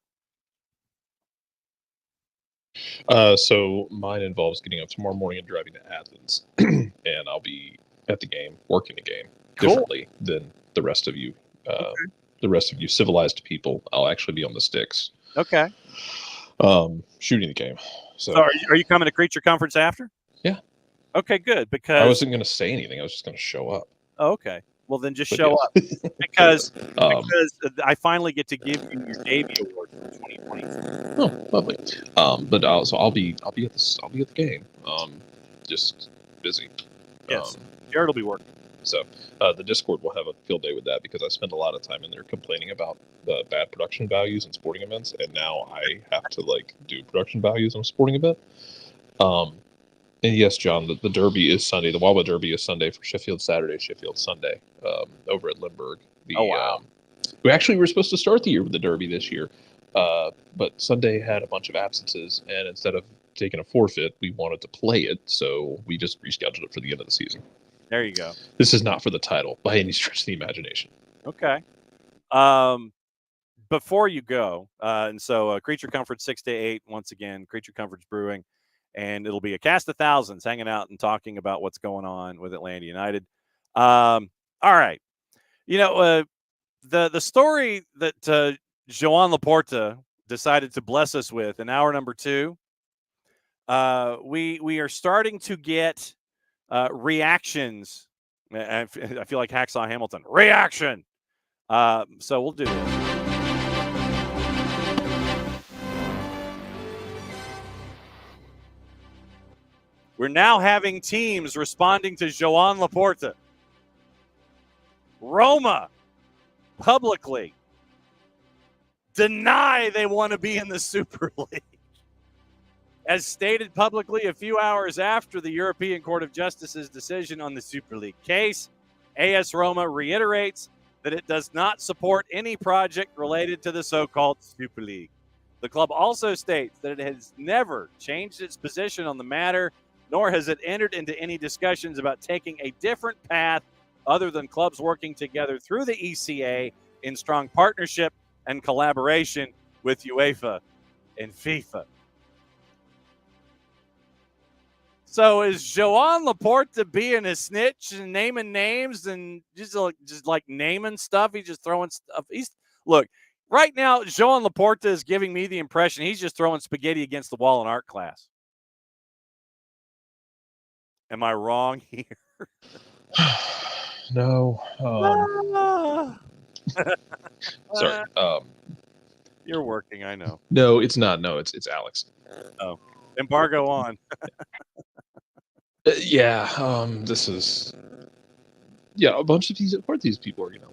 So mine involves getting up tomorrow morning and driving to Athens, and I'll be at the game, working the game differently than the rest of you. The rest of you civilized people, I'll actually be on the sticks. Okay. Shooting the game. So are you coming to Creature Comforts after? Yeah. Okay, good. Because I wasn't going to say anything. I was just going to show up. Oh, okay. Well, then just show up because I finally get to give you your Davey Award for 2020. Oh, lovely. But I'll be at the game. Just busy. Yes. Jared will be working. So the Discord will have a field day with that because I spend a lot of time in there complaining about the bad production values in sporting events, and now I have to do production values on a sporting event. And yes, John, the Derby is Sunday. The Wawa Derby is Sunday for Sheffield Saturday, Sheffield Sunday over at Limburg. We actually were supposed to start the year with the Derby this year, but Sunday had a bunch of absences, and instead of taking a forfeit, we wanted to play it, so we just rescheduled it for the end of the season. There you go. This is not for the title by any stretch of the imagination. Okay. Before you go, and so Creature Comforts 6 to 8, once again, Creature Comforts Brewing, and it'll be a cast of thousands hanging out and talking about what's going on with Atlanta United. All right. The story that Joan Laporta decided to bless us with in hour number 2, we are starting to get reactions. I feel like Hacksaw Hamilton. Reaction. So we'll do this. We're now having teams responding to Joan Laporta. Roma publicly deny they want to be in the Super League. As stated publicly a few hours after the European Court of Justice's decision on the Super League case, AS Roma reiterates that it does not support any project related to the so-called Super League. The club also states that it has never changed its position on the matter, nor has it entered into any discussions about taking a different path other than clubs working together through the ECA in strong partnership and collaboration with UEFA and FIFA. So is Joan Laporta being a snitch and naming names and just naming stuff? He's just throwing stuff. Look, right now, Joan Laporta is giving me the impression he's just throwing spaghetti against the wall in art class. Am I wrong here? No. Sorry. You're working, I know. No, it's not. No, it's Alex. Oh, embargo on. This is. Yeah, a bunch of these people are gonna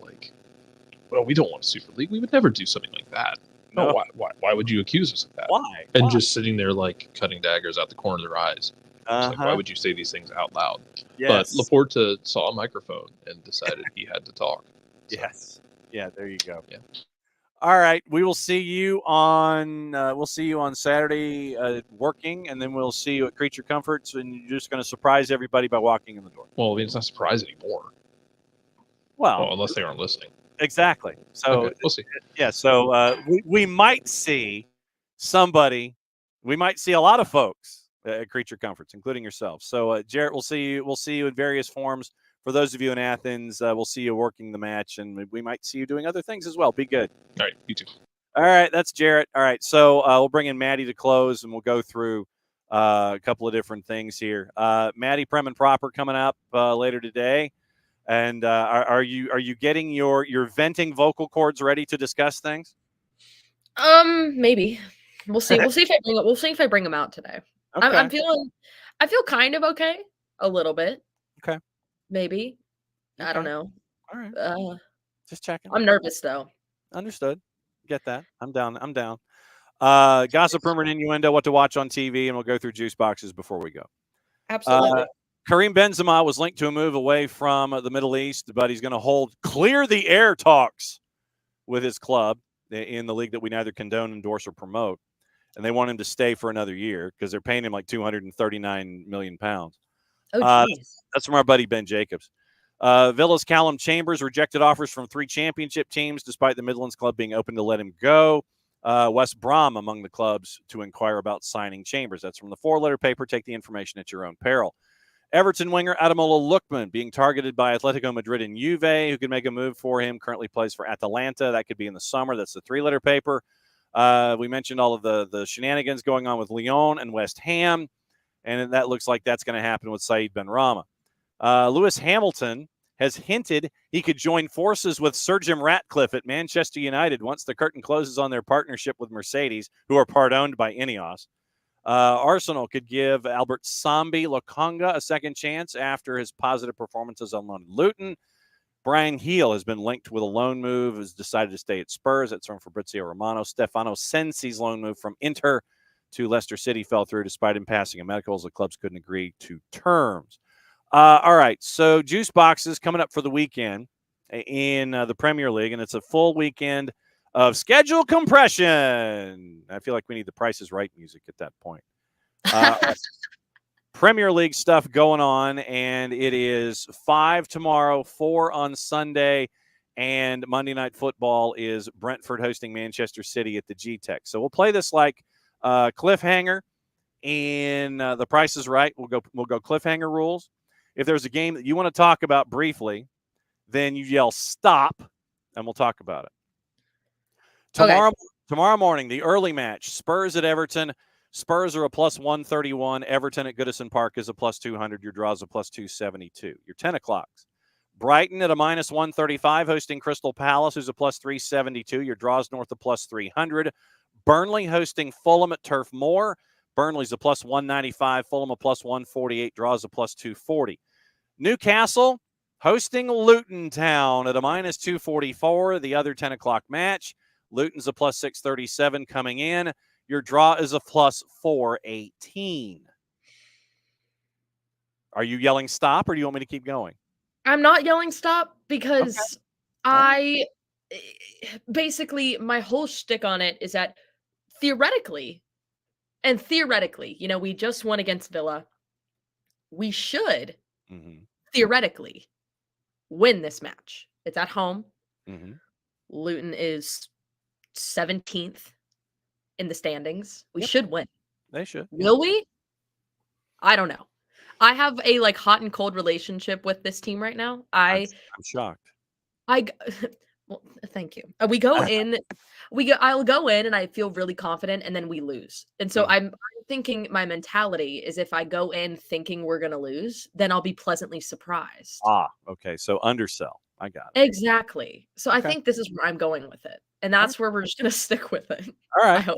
well, we don't want a Super League. We would never do something like that. No, why would you accuse us of that? Why? And just sitting there cutting daggers out the corner of their eyes. Why would you say these things out loud? Yes. But Laporta saw a microphone and decided he had to talk. So. Yes. Yeah, there you go. Yeah. All right, we will see you on Saturday working, and then we'll see you at Creature Comforts, and you're just going to surprise everybody by walking in the door. Well, I mean, it's not a surprise anymore. Well, unless they aren't listening. Exactly. So okay, we'll see. Yeah. So we might see somebody. We might see a lot of folks at Creature Comforts, including yourself. So Jarrett, we'll see you. We'll see you in various forms. For those of you in Athens, we'll see you working the match, and we might see you doing other things as well. Be good. All right. You too. All right. That's Jarrett. All right. So we'll bring in Maddie to close, and we'll go through a couple of different things here. Maddie, Prem and Proper coming up later today. And are you getting your venting vocal cords ready to discuss things? Maybe. We'll see. We'll see if I bring them out today. Okay. I feel kind of okay. A little bit. Okay. Maybe. Okay. I don't know. All right. Just checking. I'm nervous though. Understood. Get that. I'm down. Gossip, rumor, and innuendo, what to watch on TV, and we'll go through juice boxes before we go. Absolutely. Karim Benzema was linked to a move away from the Middle East, but he's going to hold clear the air talks with his club in the league that we neither condone, endorse, or promote. And they want him to stay for another year because they're paying him like 239 million pounds. Oh, geez. That's from our buddy Ben Jacobs. Villa's Callum Chambers rejected offers from 3 championship teams despite the Midlands club being open to let him go. West Brom among the clubs to inquire about signing Chambers. That's from the 4-letter paper. Take the information at your own peril. Everton winger Ademola Lookman being targeted by Atletico Madrid and Juve, who could make a move for him. Currently plays for Atalanta. That could be in the summer. That's the 3-letter paper. We mentioned all of the shenanigans going on with Lyon and West Ham, and that looks like that's going to happen with Said Benrahma. Lewis Hamilton has hinted he could join forces with Sir Jim Ratcliffe at Manchester United once the curtain closes on their partnership with Mercedes, who are part-owned by Ineos. Arsenal could give Albert Sambi Lokonga a second chance after his positive performances on loan at Luton. Brian Heel has been linked with a loan move, has decided to stay at Spurs. That's from Fabrizio Romano. Stefano Sensi's loan move from Inter to Leicester City fell through despite him passing a medicals. The clubs couldn't agree to terms. All right, so juice boxes coming up for the weekend in the Premier League, and it's a full weekend of schedule compression. I feel like we need the Price is Right music at that point. Premier League stuff going on, and it is 5 tomorrow, 4 on Sunday, and Monday Night Football is Brentford hosting Manchester City at the G-Tech. So we'll play this like cliffhanger in the Price is Right. We'll go cliffhanger rules. If there's a game that you want to talk about briefly, then you yell stop, and we'll talk about it. Tomorrow morning, the early match, Spurs at Everton. Spurs are a plus 131. Everton at Goodison Park is a plus 200. Your draw is a plus 272. Your 10 o'clocks. Brighton at a minus 135 hosting Crystal Palace, who's a plus 372. Your draw is north of plus 300. Burnley hosting Fulham at Turf Moor. Burnley's a plus 195. Fulham a plus 148. Draws a plus 240. Newcastle hosting Luton Town at a minus 244. The other 10 o'clock match. Luton's a plus 637 coming in. Your draw is a plus 418. Are you yelling stop, or do you want me to keep going? I'm not yelling stop because basically my whole shtick on it is that theoretically, we just won against Villa. We should theoretically win this match. It's at home. Luton is 17th in the standings. We should win. They should. Will we? I don't know. I have a hot and cold relationship with this team right now. I'm shocked. Well, thank you. We go in, I'll go in and I feel really confident, and then we lose. And so I'm thinking my mentality is if I go in thinking we're going to lose, then I'll be pleasantly surprised. Okay. So undersell. I got it. Exactly. So I think this is where I'm going with it. And that's where we're just going to stick with it. All right. I hope.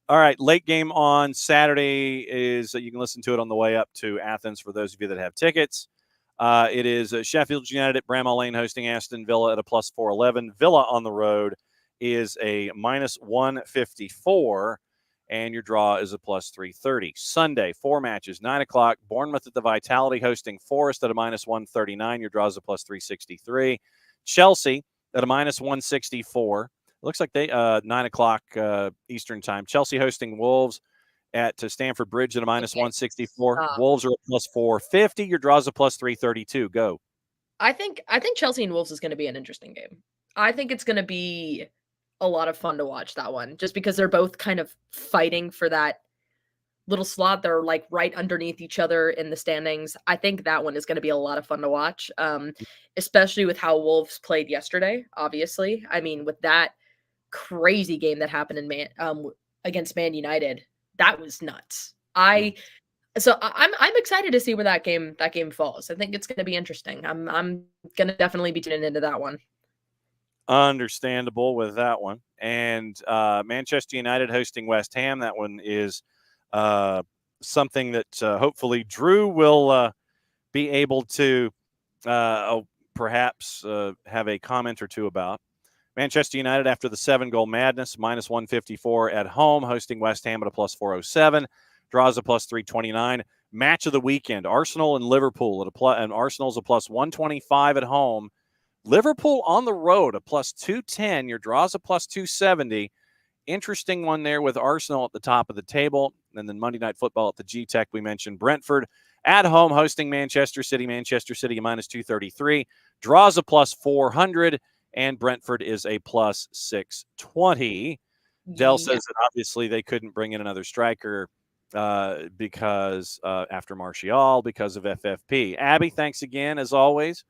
All right. Late game on Saturday is you can listen to it on the way up to Athens for those of you that have tickets. It is Sheffield United at Bramall Lane hosting Aston Villa at a plus 411. Villa on the road is a minus 154, and your draw is a plus 330. Sunday, 4 matches, 9 o'clock. Bournemouth at the Vitality hosting Forest at a minus 139. Your draw is a plus 363. Chelsea at a minus 164. Looks like they 9 o'clock Eastern time. Chelsea hosting Wolves at Stamford Bridge at a minus 164. Wolves are a plus 450. Your draws a plus 332. Go. I think Chelsea and Wolves is going to be an interesting game. I think it's going to be a lot of fun to watch that one, just because they're both kind of fighting for that little slot. They're right underneath each other in the standings. I think that one is going to be a lot of fun to watch, especially with how Wolves played yesterday. Obviously, I mean, with that crazy game that happened against Man United, that was nuts. I'm excited to see where that game falls. I think it's going to be interesting. I'm going to definitely be tuning into that one. Understandable with that one. And Manchester United hosting West Ham. That one is something that hopefully Drew will be able to perhaps have a comment or two about. Manchester United, after the 7-goal madness, minus 154 at home, hosting West Ham at a plus 407. Draws a plus 329. Match of the weekend, Arsenal and Liverpool and Arsenal's a plus 125 at home Liverpool on the road, a plus 210. Your draw's a plus 270. Interesting one there with Arsenal at the top of the table. And then Monday Night Football at the G-Tech, we mentioned Brentford at home hosting Manchester City. Manchester City minus 233. Draws a plus 400, and Brentford is a plus 620. Dell says that obviously they couldn't bring in another striker because after Martial, because of FFP. Abby, thanks again, as always.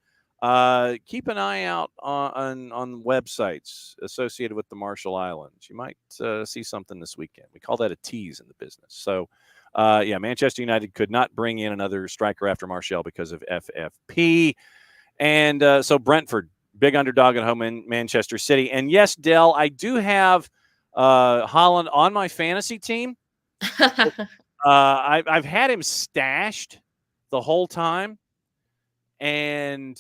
Keep an eye out on websites associated with the Marshall Islands. You might see something this weekend. We call that a tease in the business. So, Manchester United could not bring in another striker after Martial because of FFP. And so Brentford, big underdog at home in Manchester City. And yes, Dell, I do have Holland on my fantasy team. I've had him stashed the whole time. And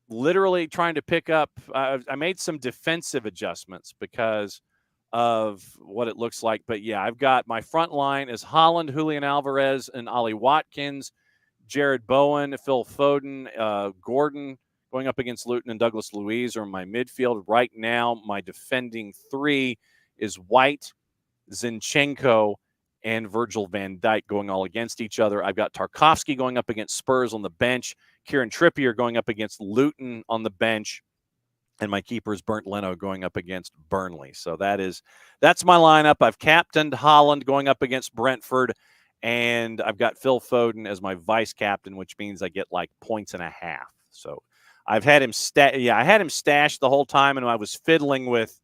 literally trying to pick up I made some defensive adjustments because of what it looks like. But, yeah, I've got my front line is Holland, Julian Alvarez, and Ollie Watkins, Jared Bowen, Phil Foden, Gordon going up against Luton, and Douglas Luiz are my midfield. Right now, my defending three is White, Zinchenko, and Virgil van Dijk going all against each other. I've got Tarkovsky going up against Spurs on the bench, Kieran Trippier going up against Luton on the bench, and my keeper is Bernd Leno going up against Burnley. So that's my lineup. I've captained Holland going up against Brentford, and I've got Phil Foden as my vice captain, which means I get like 1.5 points. So I've had him I had him stashed the whole time, and I was fiddling with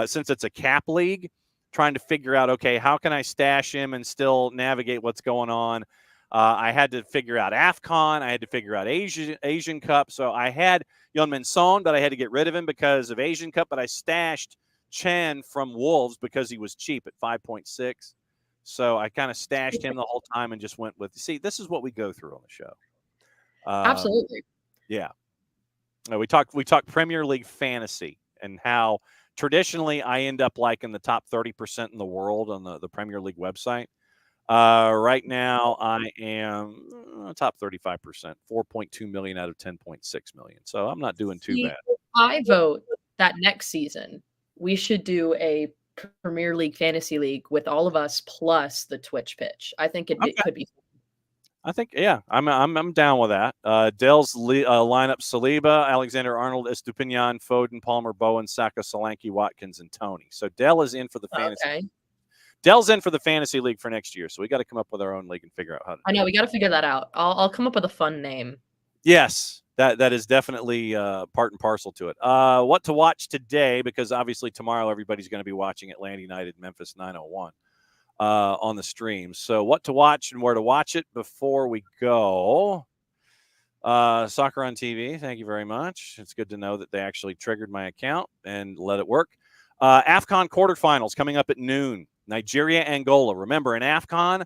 since it's a cap league, trying to figure out, okay, how can I stash him and still navigate what's going on? I had to figure out AFCON. I had to figure out Asian Cup. So I had Youngmin Son, but I had to get rid of him because of Asian Cup. But I stashed Chen from Wolves because he was cheap at 5.6. So I kind of stashed him the whole time and just went with, see, this is what we go through on the show. Absolutely. Yeah. We talk Premier League fantasy and how traditionally I end up like in the top 30% in the world on the Premier League website. Right now I am top 35%, 4.2 million out of 10.6 million. So I'm not doing too bad. I vote that next season we should do a Premier League fantasy league with all of us plus the Twitch pitch. I think it could be. I think, yeah, I'm down with that. Dell's lineup: Saliba, Alexander-Arnold, Estupinian, Foden, Palmer, Bowen, Saka, Solanke, Watkins, and Tony. So Dell is in for the fantasy. Okay. Dell's in for the fantasy league for next year. So we got to come up with our own league and figure out how to. I know we got to figure that out. I'll come up with a fun name. Yes, that is definitely part and parcel to it. What to watch today? Because obviously tomorrow everybody's going to be watching Atlanta United, Memphis 901. On the stream. So what to watch and where to watch it before we go. Soccer on TV. Thank you very much. It's good to know that they actually triggered my account and let it work. AFCON quarterfinals coming up at noon. Nigeria, Angola. Remember, in AFCON,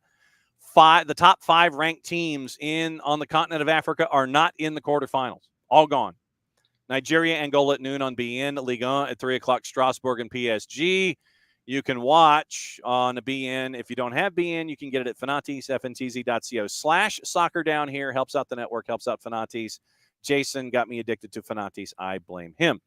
the top 5 ranked teams on the continent of Africa are not in the quarterfinals. All gone. Nigeria, Angola at noon on BN. Ligue 1 at 3 o'clock, Strasbourg and PSG. You can watch on a BN. If you don't have BN, you can get it at Fanatis, fntz.co/soccer down here. Helps out the network, helps out Fanatis. Jason got me addicted to Fanatis. I blame him.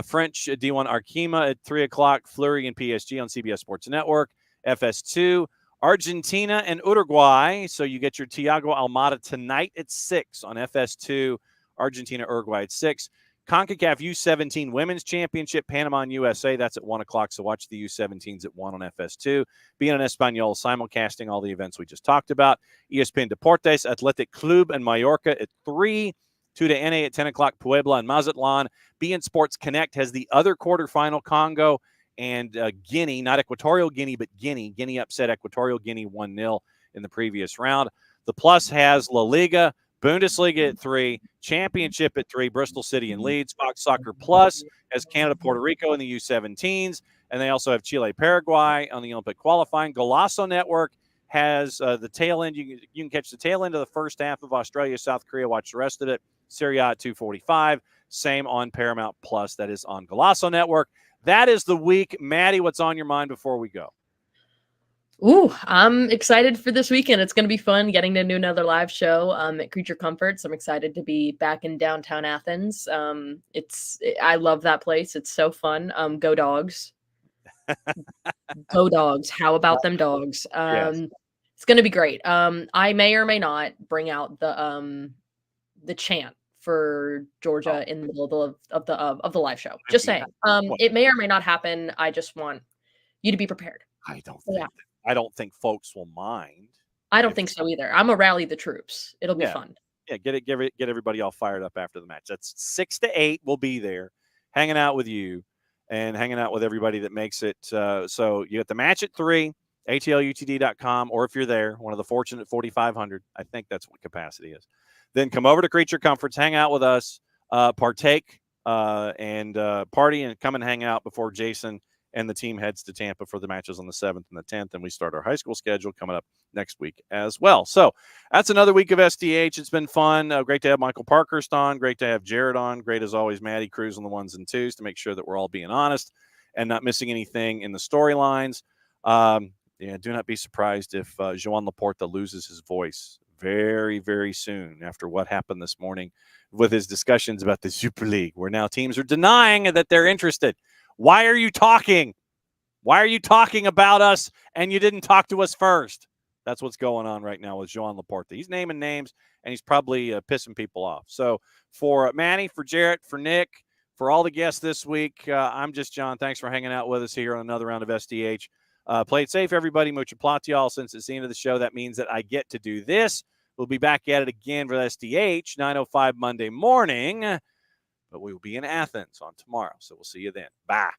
French D1 Arkema at 3 o'clock, Fleury and PSG on CBS Sports Network. FS2, Argentina and Uruguay. So you get your Thiago Almada tonight at 6 on FS2, Argentina, Uruguay at 6. CONCACAF U17 Women's Championship, Panama and USA. That's at 1 o'clock, so watch the U17s at 1 on FS2. BN en Español, simulcasting all the events we just talked about. ESPN Deportes, Athletic Club and Mallorca at 3. 2 to NA at 10 o'clock, Puebla and Mazatlan. BN Sports Connect has the other quarterfinal, Congo and Guinea, not Equatorial Guinea, but Guinea. Guinea upset Equatorial Guinea 1-0 in the previous round. The Plus has La Liga, Bundesliga at 3, Championship at 3, Bristol City and Leeds. Fox Soccer Plus has Canada, Puerto Rico in the U17s, and they also have Chile, Paraguay on the Olympic qualifying. Golazo Network has the tail end. You can catch the tail end of the first half of Australia, South Korea. Watch the rest of it. Serie A at 2:45. Same on Paramount Plus. That is on Golazo Network. That is the week. Maddie, what's on your mind before we go? Ooh, I'm excited for this weekend. It's going to be fun getting to do another live show at Creature Comforts. I'm excited to be back in downtown Athens. I love that place. It's so fun. Go Dogs. Go Dogs. How about them dogs? Yes. It's going to be great. I may or may not bring out the chant for Georgia in the middle of the live show. Just saying. It may or may not happen. I just want you to be prepared. I don't think folks will mind. I don't think so either. I'm gonna rally the troops. It'll be fun. Yeah, get everybody all fired up after the match. That's 6 to 8. We'll be there, hanging out with you, and hanging out with everybody that makes it. So you get the match at 3, ATLUTD.com, or if you're there, one of the fortunate 4,500. I think that's what capacity is. Then come over to Creature Comforts, hang out with us, partake, and party, and come and hang out before Jason and the team heads to Tampa for the matches on the 7th and the 10th. And we start our high school schedule coming up next week as well. So that's another week of SDH. It's been fun. Great to have Michael Parkhurst on. Great to have Jared on. Great as always, Maddie Cruz on the 1s and 2s to make sure that we're all being honest and not missing anything in the storylines. Do not be surprised if Joan Laporta loses his voice very, very soon after what happened this morning with his discussions about the Super League, where now teams are denying that they're interested. Why are you talking? Why are you talking about us and you didn't talk to us first? That's what's going on right now with Joan Laporta. He's naming names, and he's probably pissing people off. So for Manny, for Jarrett, for Nick, for all the guests this week, I'm just John. Thanks for hanging out with us here on another round of SDH. Play it safe, everybody. Mucha plot, y'all. Since it's the end of the show, that means that I get to do this. We'll be back at it again for SDH, 9:05 Monday morning. But we will be in Athens on tomorrow. So we'll see you then. Bye.